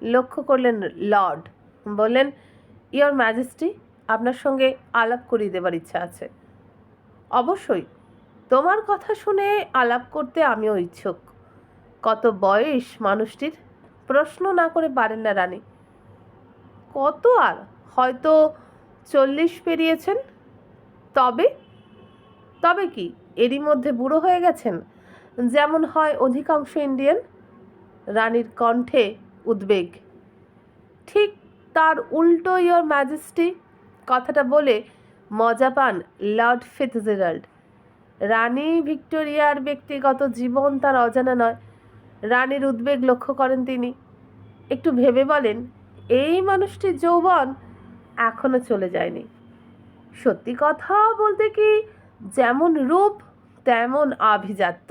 লক্ষ্য করলেন লর্ড, বললেন, ইয়োর ম্যাজেস্টি, আপনার সঙ্গে আলাপ করিয়ে দেবার ইচ্ছা আছে। অবশ্যই, তোমার কথা শুনে আলাপ করতে আমিও ইচ্ছুক। কত বয়স মানুষটির? প্রশ্ন না করে পারেন না রানী। কত আর, হয়তো 40 পেরিয়েছেন। তবে তবে কি এরই মধ্যে বুড়ো হয়ে গেছেন, যেমন হয় অধিকাংশ ইন্ডিয়ান? রানীর কণ্ঠে উদ্বেগ। ঠিক তার উল্টো, ইয়োর ম্যাজেস্টি। কথাটা বলে মজা পান লর্ড ফিৎজেরাল্ড। রানী ভিক্টোরিয়ার ব্যক্তিগত জীবন তার অজানা নয়। রানীর উদ্বেগ লক্ষ্য করেন তিনি। একটু ভেবে বলেন, এই মানুষটির যৌবন এখনো চলে যায়নি। সত্যি কথা বলতে কি, যেমন রূপ তেমন আভিজাত্য।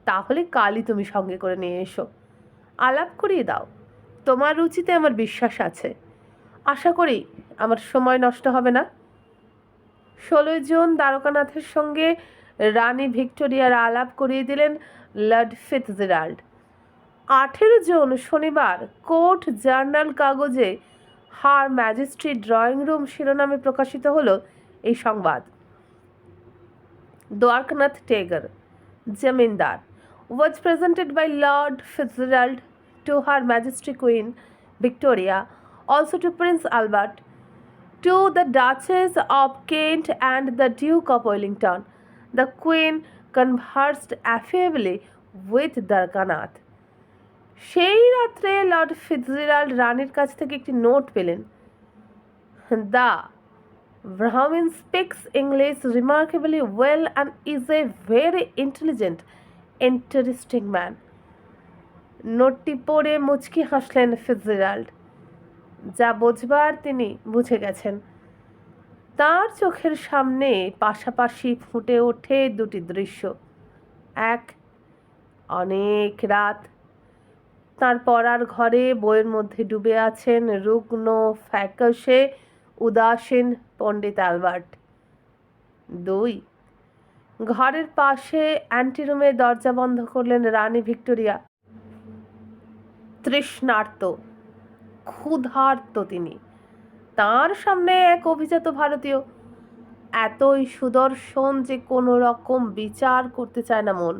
তাহলে কালই তুমি সঙ্গে করে নিয়ে এসো, আলাপ করিয়ে দাও। তোমার রুচিতে আমার বিশ্বাস আছে। আশা করি আমার সময় নষ্ট হবে না। 16 জুন দ্বারকানাথের সঙ্গে রানী ভিক্টোরিয়ার আলাপ করিয়ে দিলেন লর্ড ফিৎজেরাল্ড। 18 জুন শনিবার কোর্ট জার্নাল কাগজে হার ম্যাজেস্ট্রি ড্রয়িং রুম শিরোনামে প্রকাশিত হলো এই সংবাদ। দ্বারকানাথ টেগর, জমিদার, was presented by Lord Fitzgerald to Her Majesty Queen Victoria, also to Prince Albert, to the Duchess of Kent and the Duke of Wellington. The Queen conversed affably with Dwarkanath. সেই রাত্রে লর্ড ফিৎজেরাল্ড রানীর কাছ থেকে একটি নোট পেলেন। The Brahmin speaks English remarkably well and is a very intelligent, interesting man. নোটটি পড়ে মুচকি হাসলেন ফিৎজেরাল্ড। যা বোঝবার তিনি বুঝে গেছেন। তার চোখের সামনে পাশাপাশি ফুটে ওঠে দুটি দৃশ্য। এক, অনেক রাত, তার পড়ার ঘরে বইয়ের মধ্যে ডুবে আছেন রুগ্ন, ফ্যাকাশে, উদাসীন পণ্ডিত অ্যালবার্ট। 2, ঘরের পাশে অ্যান্টিরুমে দরজা বন্ধ করলেন রানী ভিক্টোরিয়া। তৃষ্ণার্ত, ক্ষুধার্ত তিনি। তার সামনে এক অভিজাত ভারতীয়, এতই সুদর্শন যে কোনো রকম বিচার করতে চায় না মন,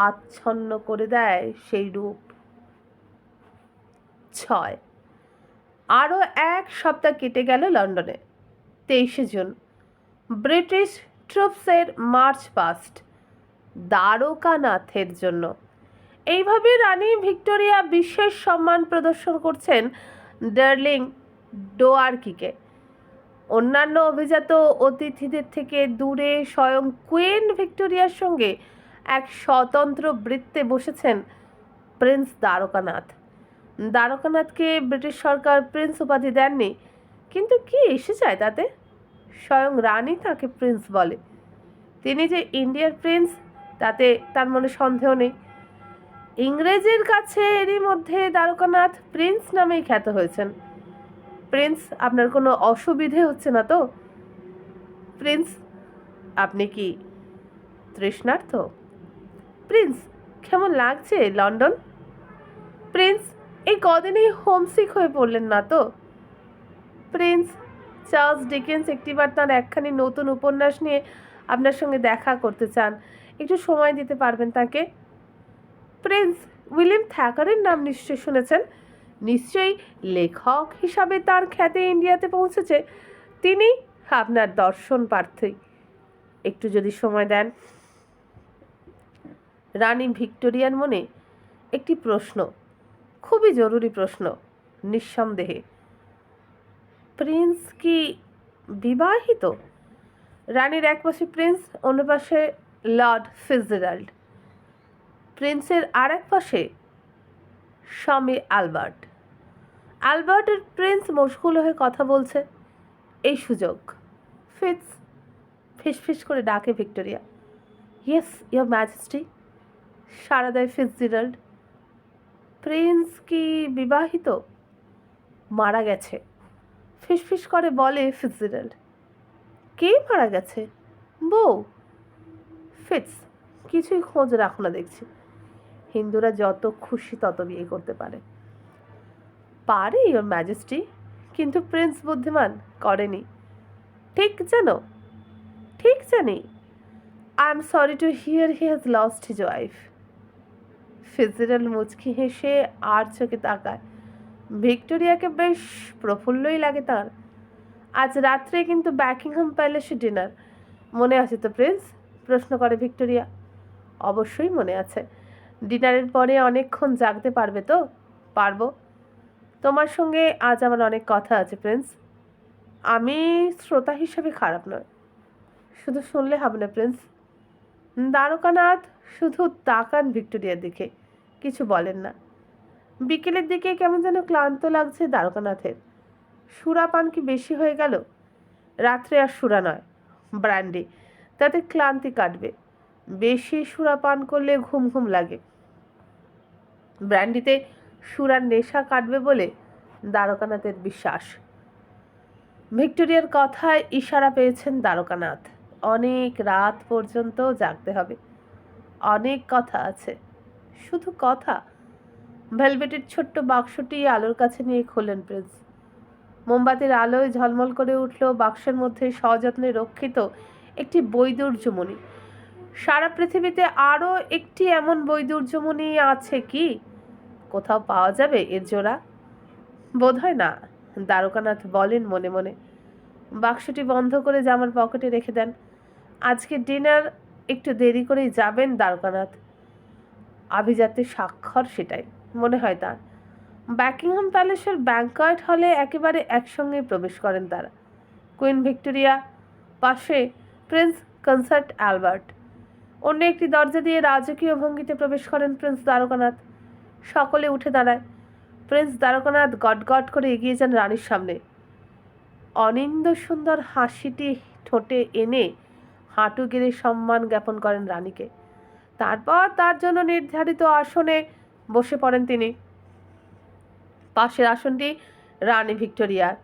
আচ্ছন্ন করে দেয় সেই রূপ। 6, আরও 1 সপ্তাহ কেটে গেল লন্ডনে। 23 জুন ব্রিটিশ ট্রুপসের মার্চ পাস্ট দ্বারকানাথের জন্য। এইভাবে রানী ভিক্টোরিয়া বিশেষ সম্মান প্রদর্শন করছেন ডার্লিং ডোয়ার্কিকে। অন্যান্য অভিজাত অতিথিদের থেকে দূরে স্বয়ং কুইন ভিক্টোরিয়ার সঙ্গে এক স্বতন্ত্র বৃত্তে বসেছেন প্রিন্স দ্বারকানাথ। দ্বারকানাথকে ব্রিটিশ সরকার প্রিন্স উপাধি দেননি, কিন্তু কি এসে যায় তাতে? স্বয়ং রানী তাকে প্রিন্স বলে। তিনি যে ইন্ডিয়ার প্রিন্স তাতে তার মনে সন্দেহ নেই। ইংরেজের কাছে এরই মধ্যে দ্বারকানাথ প্রিন্স নামেই খ্যাত হয়েছেন। প্রিন্স, আপনার কোনো অসুবিধে হচ্ছে না তো? প্রিন্স, আপনি কি তৃষ্ণার্ত? প্রিন্স, কেমন লাগছে লন্ডন? প্রিন্স, এই কদিনেই হোমসিক হয়ে পড়লেন না তো? প্রিন্স, চার্লস ডিকেন্স একটিবার তাঁর একখানি নতুন উপন্যাস নিয়ে আপনার সঙ্গে দেখা করতে চান, একটু সময় দিতে পারবেন তাকে? প্রিন্স, উইলিয়াম থ্যাকারের নাম নিশ্চয়ই শুনেছেন। নিশ্চয়ই লেখক হিসাবে তার খ্যাতি ইন্ডিয়াতে পৌঁছেছে। তিনি আপনার দর্শন প্রার্থী, একটু যদি সময় দেন। রানী ভিক্টোরিয়ার মনে একটি প্রশ্ন, খুবই জরুরি প্রশ্ন, নিঃসন্দেহে। প্রিন্স কি বিবাহিত? রানীর এক পাশে প্রিন্স, অন্য পাশে লর্ড ফিটজেরাল্ড। প্রিন্সের আর এক পাশে স্বামী অ্যালবার্ট। অ্যালবার্টের প্রিন্স মশগুল হয়ে কথা বলছে। এই সুযোগ। ফিটস, ফিসফিস করে ডাকে ভিক্টোরিয়া। ইয়েস, ইয়োর ম্যাজেস্টি, সাড়া দেয় ফিটজেরাল্ড। প্রিন্স কি বিবাহিত? মারা গেছে, ফিসফিস করে বলে ফিটজেরাল্ড। কে মারা গেছে? বউ। ফিটস, কিছুই খোঁজ রাখো না দেখছি। হিন্দুরা যত খুশি তত বিয়ে করতে পারে। পারে ইয়োর ম্যাজেস্টি, কিন্তু প্রিন্স বুদ্ধিমান, করেনি। ঠিক জানো? ঠিক জানি। I am sorry to hear he has lost his wife. Fitzgerald মুচকি হেসে আর চোখে তাকায়। ভিক্টোরিয়াকে বেশ প্রফুল্লই লাগে তার। আজ রাত্রে কিন্তু বাকিংহাম প্যালেসে ডিনার, মনে আছে তো প্রিন্স? প্রশ্ন করে ভিক্টোরিয়া। অবশ্যই মনে আছে। ডিনারের পরে অনেকক্ষণ জাগতে পারবে তো? পারবো। তোমার সঙ্গে আজ আমার অনেক কথা আছে প্রিন্স। আমি শ্রোতা হিসেবে খারাপ নয়, শুধু শুনলে হবে না প্রিন্স। দ্বারকানাথ শুধু তাকান ভিক্টোরিয়ার দিকে, কিছু বলেন না। বিকেলের দিকে কেমন যেন ক্লান্ত লাগছে দ্বারকানাথের। সুরাপান কি বেশি হয়ে গেল? রাত্রে আর সুরা নয়, ব্র্যান্ডি, তাতে ক্লান্তি কাটবে। বেশি সুরাপান করলে ঘুম ঘুম লাগে। ব্র্যান্ডিতে সুরার নেশা কাটবে বলে দ্বারকানাথের বিশ্বাস। ভিক্টোরিয়ার কথায় ইশারা পেয়েছেন দ্বারকানাথ। অনেক রাত পর্যন্ত জাগতে হবে, অনেক কথা আছে। শুধু কথা। ভেলভেটের ছোট্ট বাক্সটি আলোর কাছে নিয়ে খোলেন প্রিন্স। মোমবাতির আলোয় ঝলমল করে উঠল বাক্সের মধ্যে সযত্নে রক্ষিত একটি বৈদুর্যমণি। সারা পৃথিবীতে আরও একটি এমন বৈদুর্যমণি আছে কি? কোথাও পাওয়া যাবে এর জোড়া? বোধহয় না, দ্বারকানাথ বলেন মনে মনে। বাক্সটি বন্ধ করে জামার পকেটে রেখে দেন। আজকে ডিনার একটু দেরি করেই যাবেন দ্বারকানাথ। আভিজাত্যের স্বাক্ষর সেটাই, মনে হয় তার। বাকিংহাম প্যালেসের ব্যাংকয়েট হলে একেবারে একসঙ্গে প্রবেশ করেন তারা। কুইন ভিক্টোরিয়া, পাশে প্রিন্স কনসার্ট অ্যালবার্ট। অন্য একটি দরজা দিয়ে রাজকীয় ভঙ্গিতে প্রবেশ করেন প্রিন্স দ্বারকানাথ। সকলে উঠে দাঁড়ায়। প্রিন্স দ্বারকানাথ গটগট করে এগিয়ে যান রানীর সামনে। অনিন্দ সুন্দর হাসিটি ঠোঁটে এনে হাঁটু গেড়ে সম্মান জ্ঞাপন করেন রানীকে। তারপর তার জন্য নির্ধারিত আসনে বসে পড়েন তিনি। পাশের আসনটি রানী ভিক্টোরিয়ার।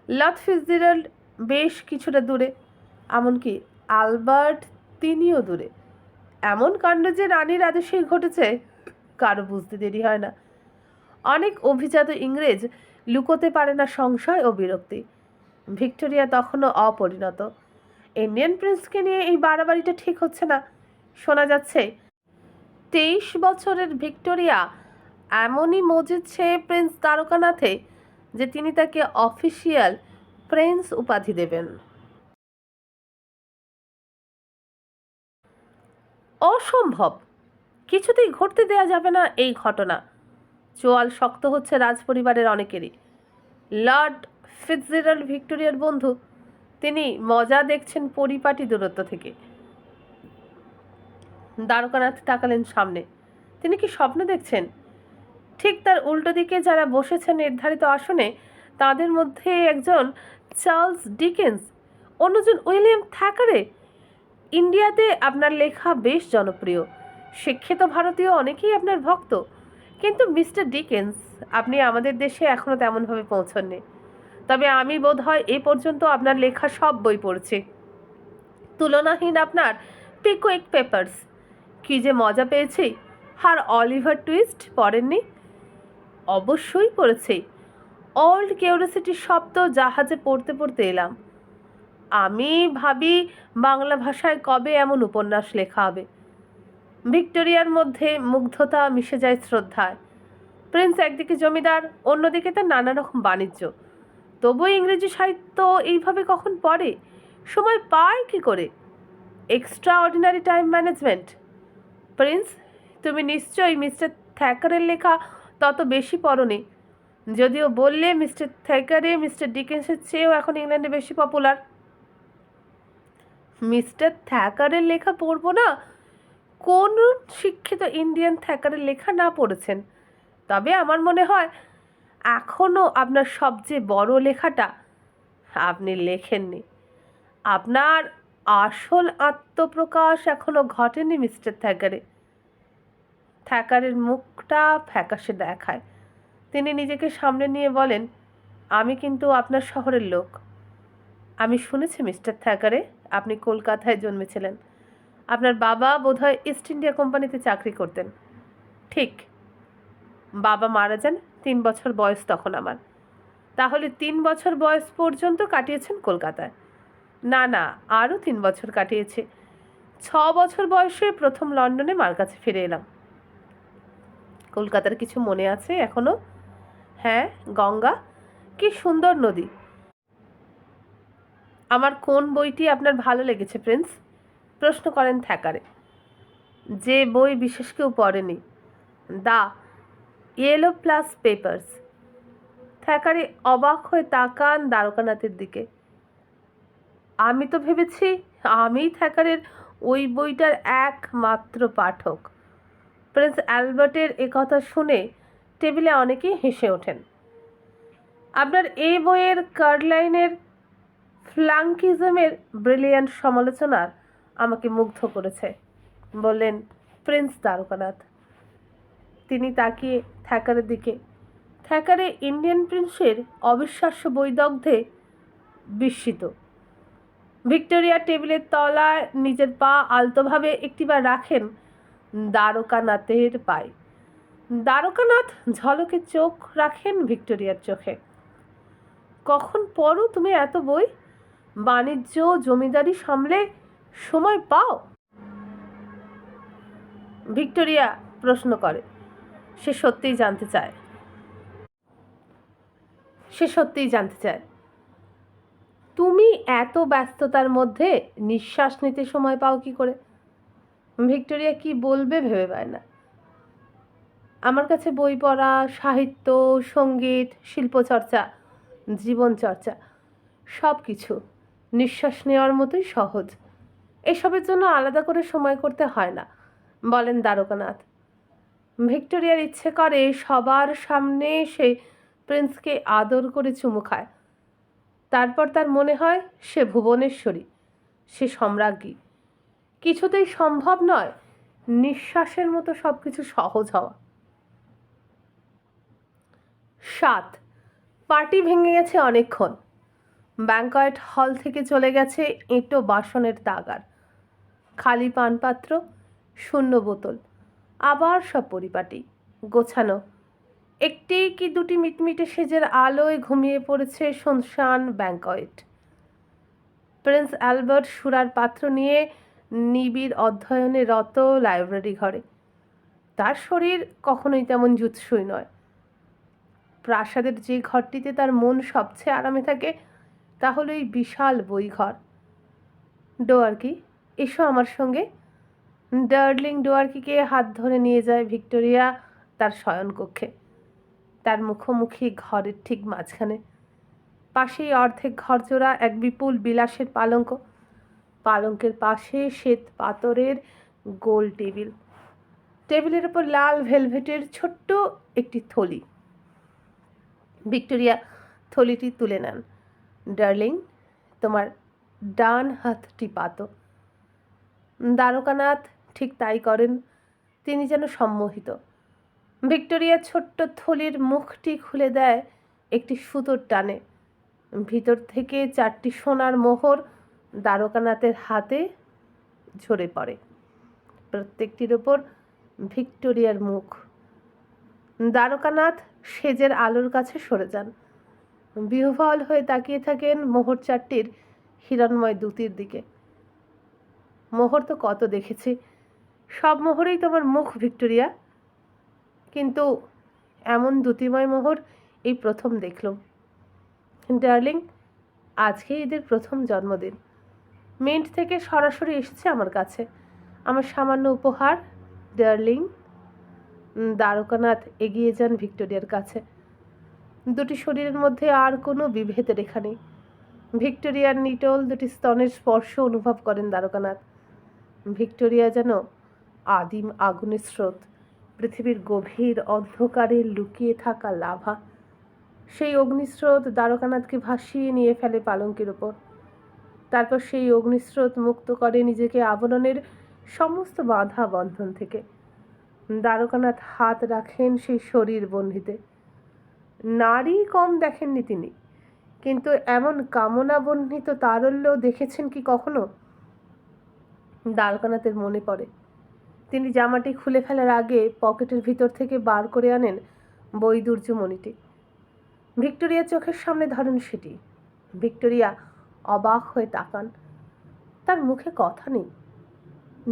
লর্ড ফিটজেরাল্ড বেশ কিছুটা দূরে, এমনকি অ্যালবার্ট তিনিও দূরে। এমন কাণ্ড যে রানীর আদেশেই ঘটেছে কারো বুঝতে দেরি হয় না। অনেক অভিজাত ইংরেজ লুকোতে পারে না সংশয় ও বিরক্তি। ভিক্টোরিয়া তখনও অপরিণত। ইন্ডিয়ান প্রিন্সকে নিয়ে এই বাড়াবাড়িটা ঠিক হচ্ছে না। শোনা যাচ্ছে 23 বছরের ভিক্টোরিয়া এমনই মজেছে প্রিন্স দ্বারকানাথে যে তিনি তাকে অফিসিয়াল প্রিন্স উপাধি দেবেন। অসম্ভব, কিছুতেই ঘটতে দেয়া যাবে না এই ঘটনা। চোয়াল শক্ত হচ্ছে রাজপরিবারের অনেকেরই। লর্ড ফিটজেরাল্ড ভিক্টোরিয়ার বন্ধু, তিনি মজা দেখছেন পরিপাটি দূরত্ব থেকে। দ্বারকানাথ তাকালেন সামনে। তিনি কি স্বপ্ন দেখছেন? ঠিক তার উল্টো দিকে যারা বসেছেন নির্ধারিত আসনে, তাদের মধ্যে একজন চার্লস ডিকেন্স, অন্যজন উইলিয়াম থ্যাকারে। ইন্ডিয়াতে আপনার লেখা বেশ জনপ্রিয়, শিক্ষিত ভারতীয় অনেকেই আপনার ভক্ত। কিন্তু মিস্টার ডিকেন্স, আপনি আমাদের দেশে এখনও তেমনভাবে পৌঁছননি। তবে আমি বোধহয় এ পর্যন্ত আপনার লেখা সব বই পড়েছি। তুলনাহীন আপনার পিকুইক পেপার্স, কী যে মজা পেয়েছি। আর অলিভার টুইস্ট পড়েননি? অবশ্যই পড়েছি। ওল্ড কিউরিওসিটি শব্দ জাহাজে পড়তে পড়তে এলাম। আমি ভাবি বাংলা ভাষায় কবে এমন উপন্যাস লেখা হবে। ভিক্টোরিয়ার মধ্যে মুগ্ধতা মিশে যায় শ্রদ্ধায়। প্রিন্স একদিকে জমিদার, অন্যদিকে তার নানা রকম বাণিজ্য। তবুও ইংরেজি সাহিত্য এইভাবে কখন পড়ে? সময় পায় কি করে? Extra ordinary time management. Prince, তুমি নিশ্চয়ই মিস্টার থ্যাকারের লেখা তত বেশি পড়োনি। যদিও বললে মিস্টার থ্যাকারে মিস্টার ডিকেন্সের চেয়েও এখন ইংল্যান্ডে বেশি পপুলার। মিস্টার থ্যাকারের লেখা পড়ব না? কোন শিক্ষিত ইন্ডিয়ান থ্যাকারের লেখা না পড়েছেন? তবে আমার মনে হয় এখনও আপনার সবচেয়ে বড় লেখাটা আপনি লেখেননি। আপনার আসল আত্মপ্রকাশ এখনও ঘটেনি মিস্টার থ্যাকারে। থ্যাকারের মুখটা ফ্যাকাশে দেখায়। তিনি নিজেকে সামনে নিয়ে বলেন, আমি কিন্তু আপনার শহরের লোক। আমি শুনেছি মিস্টার থ্যাকারে, আপনি কলকাতায় জন্মেছিলেন। আপনার বাবা বোধহয় ইস্ট ইন্ডিয়া কোম্পানিতে চাকরি করতেন। ঠিক। বাবা মারা যান 3 বছর বয়স তখন আমার। তাহলে 3 বছর বয়স পর্যন্ত কাটিয়েছেন কলকাতায়? না না, আরও 3 বছর কাটিয়েছে। 6 বছর বয়সে প্রথম লন্ডনে মার কাছে ফিরে এলাম। কলকাতার কিছু মনে আছে এখনো? হ্যাঁ, গঙ্গা, কি সুন্দর নদী। আমার কোন বইটি আপনার ভালো লেগেছে প্রিন্স? প্রশ্ন করেন থ্যাকারে। যে বই বিশেষ কেউ পড়েনি, the yellow plus papers. Thackeray অবাক হয়ে তাকান দ্বারকানাথের দিকে। আমি তো ভেবেছি আমিই থ্যাকারের ওই বইটার একমাত্র পাঠক। প্রিন্স অ্যালবার্টের একথা শুনে টেবিলে অনেকেই হেসে ওঠেন। আপনার এই বইয়ের কার্লাইনের ফ্লাঙ্কিজমের ব্রিলিয়ান্ট সমালোচনার আমাকে মুগ্ধ করেছে, বললেন প্রিন্স দ্বারকানাথ। তিনি তাকিয়ে থ্যাকারের দিকে। থ্যাকারে ইন্ডিয়ান প্রিন্সের অবিশ্বাস্য বৈদগ্ধ্যে বিস্মিত। ভিক্টোরিয়া টেবিলের তলায় নিজের পা আলতোভাবে একটিবার রাখেন দ্বারকানাথের পায়ে। দ্বারকানাথ ঝলকে চোখ রাখেন ভিক্টোরিয়ার চোখে। কখন পড়ো তুমি এত বই? বাণিজ্য জমিদারি সামলে সময় পাও? ভিক্টোরিয়া প্রশ্ন করে। সে সত্যিই জানতে চায় তুমি এত ব্যস্ততার মধ্যে নিঃশ্বাস নিতে সময় পাও কি করে? ভিক্টোরিয়া কি বলবে ভেবে পায় না। আমার কাছে বই পড়া, সাহিত্য, সঙ্গীত, শিল্পচর্চা, জীবনচর্চা সব কিছু নিঃশ্বাস নেওয়ার মতোই সহজ। এসবের জন্য আলাদা করে সময় করতে হয় না, বলেন দ্বারকানাথ। ভিক্টোরিয়ার ইচ্ছে করে সবার সামনে সে প্রিন্সকে আদর করে চুমু খায়। তারপর তার মনে হয় সে ভুবনেশ্বরী, সে সম্রাজ্ঞী। কিছুতেই সম্ভব নয় নিঃশ্বাসের মতো সব কিছু সহজ হওয়া। 7 পার্টি ভেঙে গেছে অনেকক্ষণ। ব্যাংকয়েট হল থেকে চলে গেছে এঁটো বাসনের তাগার, খালি পানপাত্র, শূন্য বোতল, আবার সব পরিপাটি গোছানো। একটি কি দুটি মিটমিটে সেজের আলোয় ঘুমিয়ে পড়েছে শুনশান ব্যাংকয়েট। প্রিন্স অ্যালবার্ট সুরার পাত্র নিয়ে নিবিড় অধ্যয়নে রত লাইব্রেরি ঘরে। তার শরীর কখনোই তেমন জুৎসই নয়। প্রাসাদের যে ঘরটিতে তার মন সবচেয়ে আরামে থাকে তা হলো এই বিশাল বইঘর। ডোয়ার্কি, এসো আমার সঙ্গে। ডার্লিং ডোয়ার্কিকে হাত ধরে নিয়ে যায় ভিক্টোরিয়া তার শয়নকক্ষে। তার মুখোমুখি ঘরের ঠিক মাঝখানে। পাশেই অর্ধেক ঘরজোড়া এক বিপুল বিলাসের পালঙ্ক, পালঙ্কের পাশে শ্বেত পাথরের গোল টেবিল, টেবিলের ওপর লাল ভেলভেটের ছোট্ট একটি থলি। ভিক্টোরিয়া থলিটি তুলে নেন। ডার্লিং, তোমার ডান হাতটি পাতো। দ্বারকানাথ ঠিক তাই করেন। তিনি যেন সম্মোহিত। ভিক্টোরিয়া ছোট্ট থলির মুখটি খুলে দেয় একটি সুতোর টানে। ভিতর থেকে 4টি সোনার মোহর দ্বারকানাথের হাতে ঝরে পড়ে। প্রত্যেকটির ওপর ভিক্টোরিয়ার মুখ। দ্বারকানাথ সেজের আলোর কাছে সরে যান। বিহ্বল হয়ে তাকিয়ে থাকেন মোহর 4টির হিরণময় দুতির দিকে। মোহর তো কত দেখেছি, সব মোহরেই তোমার মুখ ভিক্টোরিয়া, কিন্তু এমন দ্যুতিময় মোহর এই প্রথম দেখলাম। ডার্লিং, আজকে এদের প্রথম জন্মদিন। মিন্ট থেকে সরাসরি এসেছে আমার কাছে আমার সামান্য উপহার। ডার্লিং। দ্বারকানাথ এগিয়ে যান ভিক্টোরিয়ার কাছে। দুটি শরীরের মধ্যে আর কোনো বিভেদ রেখা নেই। ভিক্টোরিয়ার নিটোল দুটি স্তনের স্পর্শ অনুভব করেন দ্বারকানাথ। ভিক্টোরিয়া যেন আদিম আগুনের স্রোত, পৃথিবীর গভীর অন্ধকারে লুকিয়ে থাকা লাভা। সেই অগ্নিস্রোত দ্বারকানাথকে ভাসিয়ে নিয়ে ফেলে পালঙ্কের ওপর। তারপর সেই অগ্নিস্রোত মুক্ত করে নিজেকে আবরণের সমস্ত বাধা বন্ধন থেকে। দ্বারকানাথ হাত রাখেন সেই শরীর বন্ধিতে। নারী কম দেখেননি তিনি, কিন্তু এমন কামনা বর্ণিত তারল্য দেখেছেন কি কখনো? দ্বারকানাথের মনে পড়ে তিনি জামাটি খুলে ফেলার আগে পকেটের ভিতর থেকে বার করে আনেন বৈদুর্যমণিটি। ভিক্টোরিয়া চোখের সামনে ধরেন সেটি। ভিক্টোরিয়া অবাক হয়ে তাকান। তার মুখে কথা নেই।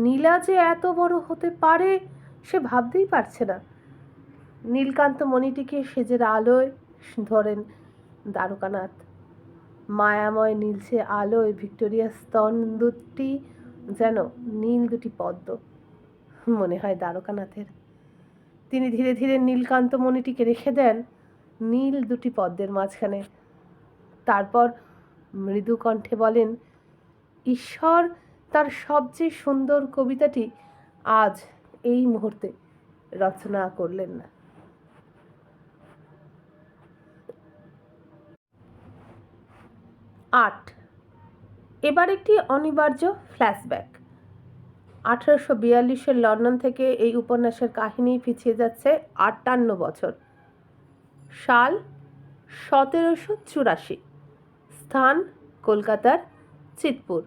নীলা যে এত বড় হতে পারে সে ভাবতেই পারছে না। নীলকান্ত মণিটিকে সেজের আলোয় ধরেন দ্বারকানাথ। মায়াময় নীলচে আলোয় ভিক্টোরিয়ার স্তন দুটি যেন নীল দুটি পদ্ম মনে হয় দ্বারকানাথের। তিনি ধীরে ধীরে নীলকান্ত মণিটিকে রেখে দেন নীল দুটি পদ্মের মাঝখানে। তারপর মৃদু কণ্ঠে বলেন, ঈশ্বর তার সবচেয়ে সুন্দর কবিতাটি আজ এই মুহূর্তে রচনা করলেন না। 8 এবার একটি অনিবার্য ফ্ল্যাশব্যাক। 1842-এর লন্ডন থেকে এই উপন্যাসের কাহিনী পিছিয়ে যাচ্ছে 58 বছর। সাল 1784। স্থান কলকাতার চিতপুর।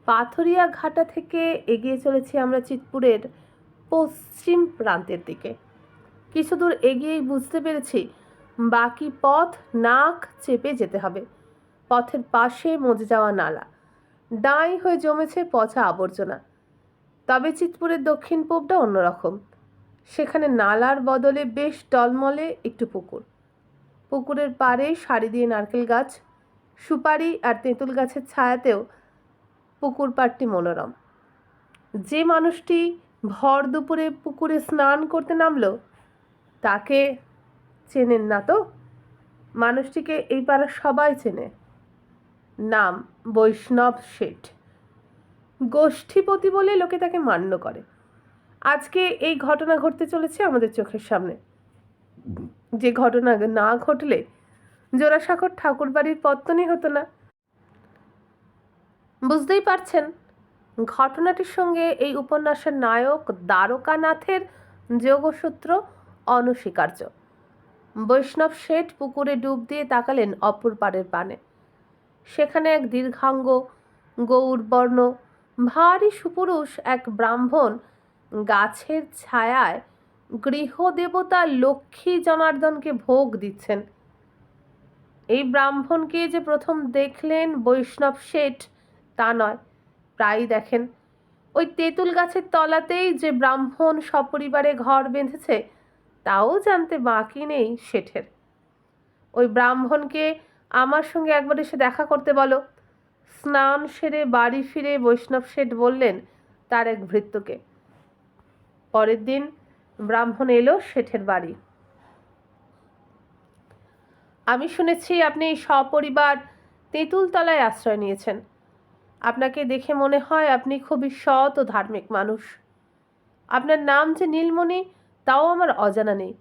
পাথরিয়া ঘাটা থেকে এগিয়ে চলেছি আমরা চিতপুরের পশ্চিম প্রান্তের দিকে। কিছু দূর এগিয়েই বুঝতে পেরেছি বাকি পথ নাক চেপে যেতে হবে। পথের পাশে মজে যাওয়া নালা, ডাঁই হয়ে জমেছে পচা আবর্জনা। তবে চিতপুরের দক্ষিণ পূবটা অন্যরকম। সেখানে নালার বদলে বেশ টলমলে একটু পুকুর। পুকুরের পাড়ে সারি দিয়ে নারকেল গাছ, সুপারি আর তেঁতুল গাছের ছায়াতেও পুকুর পাড়টি মনোরম। যে মানুষটি ভর দুপুরে পুকুরে স্নান করতে নামলো তাকে চেনেন না তো? মানুষটিকে এই পাড়ার সবাই চেনে। নাম বৈষ্ণব শেঠ। গোষ্ঠীপতি বলে লোকে তাকে মান্য করে। আজকে এই ঘটনা ঘটতে চলেছে আমাদের চোখের সামনে, যে ঘটনা না ঘটলে জোড়াসাঁকোর ঠাকুর বাড়ির পত্তনই হতো না। বুঝতেই পারছেন ঘটনাটির সঙ্গে এই উপন্যাসের নায়ক দ্বারকানাথের যোগসূত্র অনস্বীকার্য। বৈষ্ণব শেঠ পুকুরে ডুব দিয়ে তাকালেন অপর পাড়ের পানে। সেখানে এক দীর্ঘাঙ্গ গৌরবর্ণ ভারী সুপুরুষ এক ব্রাহ্মণ গাছের ছায়ায় গৃহদেবতা লক্ষ্মী জনার্দনকে ভোগ দিচ্ছেন। এই ব্রাহ্মণকে যে প্রথম দেখলেন বৈষ্ণব শেঠ তা নয়, প্রায়ই দেখেন। ওই তেঁতুল গাছের তলাতেই যে ব্রাহ্মণ সপরিবারে ঘর বেঁধেছে তাও জানতে বাকি নেই শেঠের। ওই ব্রাহ্মণকে আমার সঙ্গে একবার এসে দেখা করতে বলো। স্নান সেরে বাড়ি ফিরে বৈষ্ণব শেঠ বললেন তার এক ভৃত্যকে। পরের দিন ব্রাহ্মণ এলো শেঠের বাড়ি। আমি শুনেছি আপনি সপরিবার তেঁতুলতলায় আশ্রয় নিয়েছেন। আপনাকে দেখে মনে হয় আপনি খুবই সৎ ও ধার্মিক মানুষ। আপনার নাম যে নীলমণি তাও আমার অজানা নেই।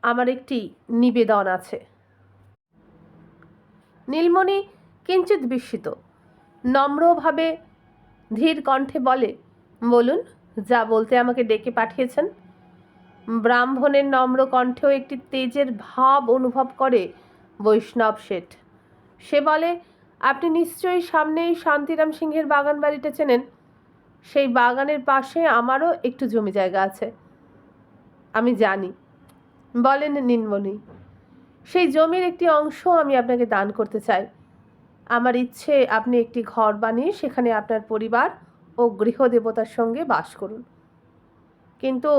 আমার একটি নিবেদন আছে। নীলমণি কিঞ্চিৎ বিস্মিত, নম্রভাবে ধীর কণ্ঠে বলে, বলুন, যা বলতে আমাকে ডেকে পাঠিয়েছেন। ব্রাহ্মণের নম্র কণ্ঠেও একটি তেজের ভাব অনুভব করে বৈষ্ণব শেঠ। সে বলে, আপনি নিশ্চয়ই সামনেই শান্তিরাম সিংহের বাগান বাড়িটা চেনেন। সেই বাগানের পাশে আমারও একটু জমি জায়গা আছে। আমি জানি, বলেন নীলমণি। সেই জমির একটি অংশ আমি আপনাকে দান করতে চাই। আমার ইচ্ছে আপনি একটি ঘর বানিয়ে সেখানে আপনার পরিবার ও গৃহদেবতার সঙ্গে বাস করুন। কিন্তু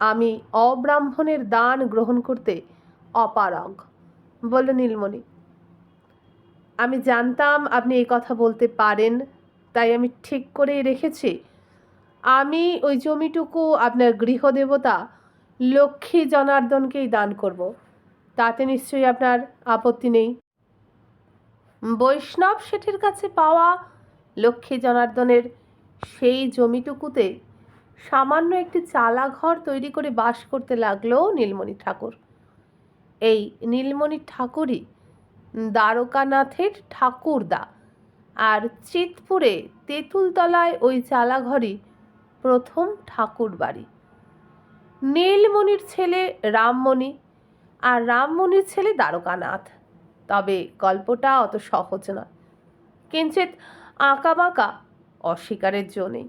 আমি অব্রাহ্মণের দান গ্রহণ করতে অপারগ, বলল নীলমণি। আমি জানতাম আপনি এই কথা বলতে পারেন, তাই আমি ঠিক করে রেখেছি আমি ওই জমিটুকু আপনার গৃহদেবতা লক্ষ্মী জনার্দনকেই দান করব। তাতে নিশ্চয়ই আপনার আপত্তি নেই। বৈষ্ণব শেঠের কাছে পাওয়া লক্ষ্মী জনার্দনের সেই জমিটুকুতে সামান্য একটি চালা ঘর তৈরি করে বাস করতে লাগলো নীলমণি ঠাকুর। এই নীলমণি ঠাকুরই দ্বারকানাথের ঠাকুরদা, আর চিতপুরে তেঁতুলতলায় ওই চালাঘরই প্রথম ঠাকুর বাড়ি। নীলমণির ছেলে রামমণি আর রামমণির ছেলে দ্বারকানাথ। তবে গল্পটা অত সহজ নয়, কিঞ্চিৎ আঁকাবাঁকা, অস্বীকারের জো নেই।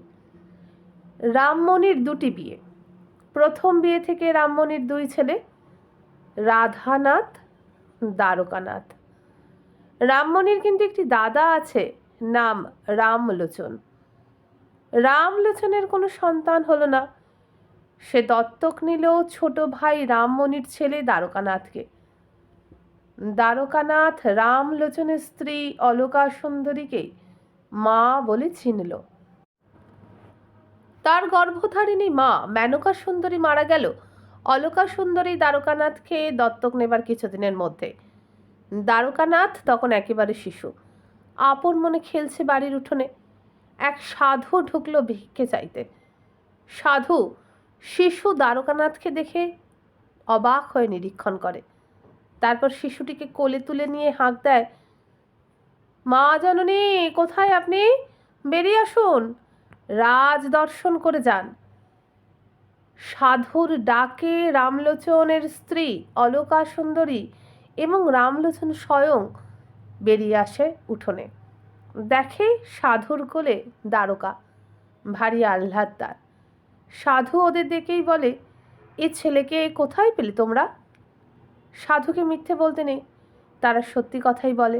রামমণির দুটি বিয়ে। প্রথম বিয়ে থেকে রামমণির দুই ছেলে, রাধানাথ, দ্বারকানাথ। রামমণির কিন্তু একটি দাদা আছে, নাম রামলোচন। রামলোচনের কোনো সন্তান হলো না। সে দত্তক নিল ছোট ভাই রামমণির ছেলে দ্বারকানাথকে। দ্বারকানাথ রামলোচনের স্ত্রী অলকা সুন্দরীকে মা বলে চিনল। তার গর্ভধারিণী মা মেনকা সুন্দরী মারা গেল অলকা সুন্দরী দ্বারকানাথকে দত্তক নেবার কিছুদিনের মধ্যে। দ্বারকানাথ তখন একেবারে শিশু, আপন মনে খেলছে বাড়ির উঠোনে। এক সাধু ঢুকলো ভিক্ষে চাইতে। সাধু শিশু দ্বারকানাথকে দেখে অবাক হয়ে নিরীক্ষণ করে, তারপর শিশুটিকে কোলে তুলে নিয়ে হাঁক দেয়, মা জননী, কোথায় আপনি? বেরিয়ে আসুন, রাজ দর্শন করে যান। সাধুর ডাকে রামলোচনের স্ত্রী অলকা সুন্দরী এবং রামলোচন স্বয়ং বেরিয়ে আসে উঠোনে। দেখে সাধুর কোলে দ্বারকা, ভারী আহ্লাদদার। সাধু ওদের দেখেই বলে, এ ছেলেকে কোথায় পেলে তোমরা? সাধুকে মিথ্যে বলতে নেই, তারা সত্যি কথাই বলে।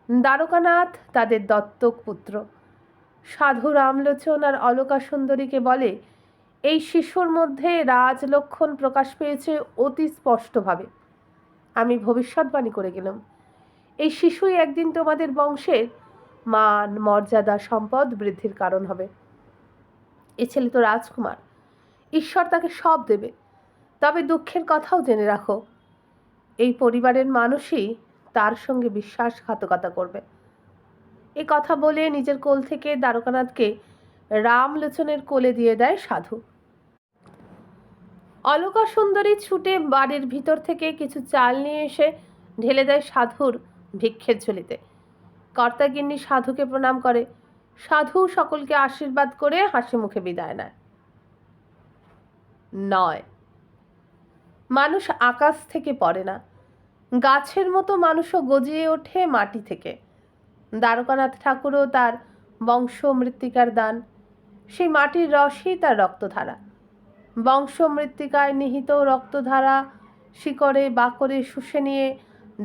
দ্বারকানাথ তাদের দত্তক পুত্র। সাধু রামলোচন আর অলকা সুন্দরীকে বলে, এই শিশুর মধ্যে রাজলক্ষণ প্রকাশ পেয়েছে অতি স্পষ্টভাবে। আমি ভবিষ্যৎবাণী করে গেলাম, এই শিশুই একদিন তোমাদের বংশের মান মর্যাদা সম্পদ বৃদ্ধির কারণ হবে। এ ছেলে তো রাজকুমার, ঈশ্বর তাকে সব দেবে। তবে দুঃখের কথাও জেনে রাখো, এই পরিবারের মানুষই তার সঙ্গে বিশ্বাসঘাতকতা করবে। এ কথা বলে নিজের কোল থেকে দ্বারকানাথকে রামলোচনের কোলে দিয়ে দেয় সাধু। অলকা সুন্দরী ছুটে বাড়ির ভিতর থেকে কিছু চাল নিয়ে এসে ঢেলে দেয় সাধুর ভিক্ষের ঝুলিতে। কর্তাগিন্নি সাধুকে প্রণাম করে। সাধু সকলকে আশীর্বাদ করে হাসি মুখে বিদায় নেয়। 9, মানুষ আকাশ থেকে পড়ে না, গাছের মতো মানুষও গজিয়ে ওঠে মাটি থেকে। দ্বারকানাথ ঠাকুরও তার বংশ মৃত্তিকার দান। সেই মাটির রসই তার রক্তধারা। বংশ মৃত্তিকায় নিহিত রক্তধারা শিকড়ে বাকড়ে শুষে নিয়ে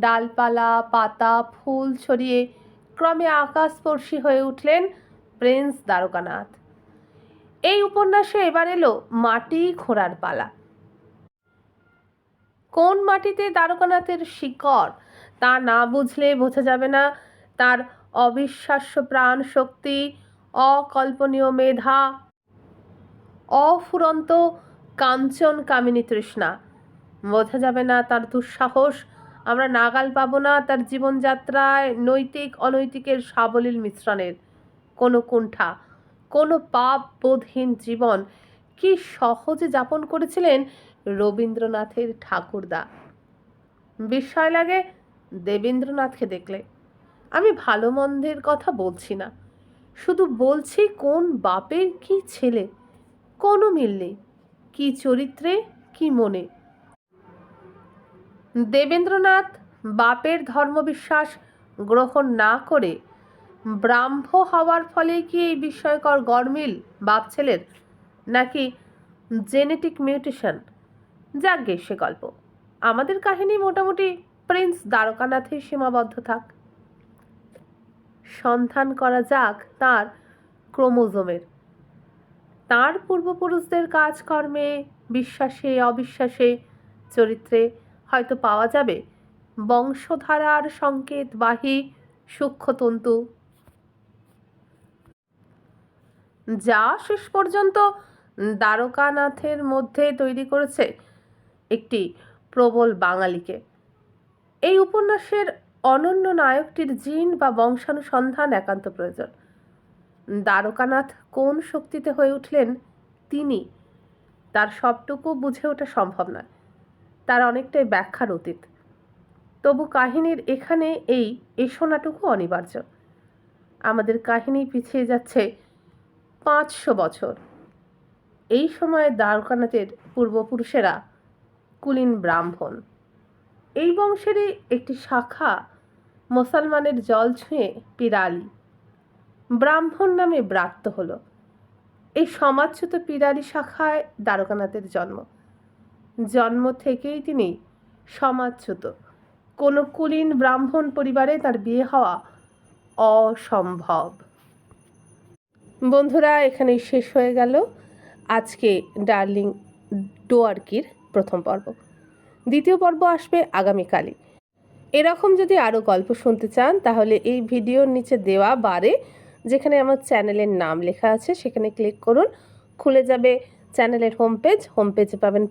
ডালপালা পাতা ফুল ছড়িয়ে ক্রমে আকাশস্পর্শী হয়ে উঠলেন প্রিন্স দ্বারকানাথ। এই উপন্যাসে এবার এলো মাটি খোঁড়ার পালা। কোন মাটিতে দ্বারকানাথের শিকড় তা না বুঝলে বোঝা যাবে না তার অবিশ্বাস্য প্রাণ শক্তি, অকল্পনীয় মেধা, অফুরন্ত কাঞ্চন কামিনী তৃষ্ণা। বোঝা যাবে না তার দুঃসাহস আমরা নাগাল পাবো না তার জীবনযাত্রায় নৈতিক অনৈতিকের সাবলীল মিশ্রণের কোনো কুণ্ঠা, কোনো পাপ বোধহীন জীবন কি সহজে যাপন করেছিলেন রবীন্দ্রনাথের ঠাকুরদা। বিস্ময় লাগে দেবেন্দ্রনাথকে দেখলে। আমি ভালো মন্দের কথা বলছি না, শুধু বলছি কোন বাপের কি ছেলে, কোনো মিল নেই, কি চরিত্রে কি মনে। দেবেন্দ্রনাথ বাপের ধর্মবিশ্বাস গ্রহণ না করে ব্রাহ্ম হওয়ার ফলে কি এই বিস্ময়কর গরমিল বাপ ছেলের, নাকি জেনেটিক মিউটেশন? যাকগে সে গল্প। আমাদের কাহিনী মোটামুটি প্রিন্স দ্বারকানাথের সীমাবদ্ধ থাক। সন্ধান করা যাক তার ক্রোমোজোমের, তার পূর্বপুরুষদের কাজকর্মে, বিশ্বাসে অবিশ্বাসে, চরিত্রে হয়তো পাওয়া যাবে বংশধারার সংকেতবাহী সূক্ষ্মতন্তু, যা শেষ পর্যন্ত দ্বারকানাথের মধ্যে তৈরি করেছে একটি প্রবল বাঙালিকে। এই উপন্যাসের অনন্য নায়কটির জিন বা বংশানুসন্ধান একান্ত প্রয়োজন। দ্বারকানাথ কোন শক্তিতে হয়ে উঠলেন তিনি, তার সবটুকু বুঝে ওঠা সম্ভব নয়, তার অনেকটাই ব্যাখ্যার অতীত। তবু কাহিনীর এখানে এই এসোনাটুকু অনিবার্য। আমাদের কাহিনী পিছিয়ে যাচ্ছে 500 বছর। এই সময়ে দ্বারকানাথের পূর্বপুরুষেরা কুলীন ব্রাহ্মণ। এই বংশেরই একটি শাখা মুসলমানের জল ছুঁয়ে পিরালি ব্রাহ্মণ নামে ব্রাত্য হলো। এই সমাজচ্যুত পিরালি শাখায় দ্বারকানাথের জন্ম থেকেই তিনি সমাজচ্যুত। কোনো কুলীন ব্রাহ্মণ পরিবারে তার বিয়ে হওয়া অসম্ভব। বন্ধুরা, এখানেই শেষ হয়ে গেল আজকে ডার্লিং ডোয়ার্কির প্রথম পর্ব। দ্বিতীয় পর্ব আসবে আগামীকালই। এরকম যদি আরও গল্প শুনতে চান তাহলে এই ভিডিওর নিচে দেওয়া বারে যেখানে আমার চ্যানেলের নাম লেখা আছে সেখানে ক্লিক করুন, খুলে যাবে চ্যানেলের হোম পেজে পাবেন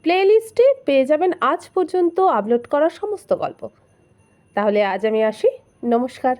প্লেলিস্টে পেয়ে যাবেন আজ পর্যন্ত আপলোড করা সমস্ত গল্প। তাহলে আজ আমি আসি, নমস্কার।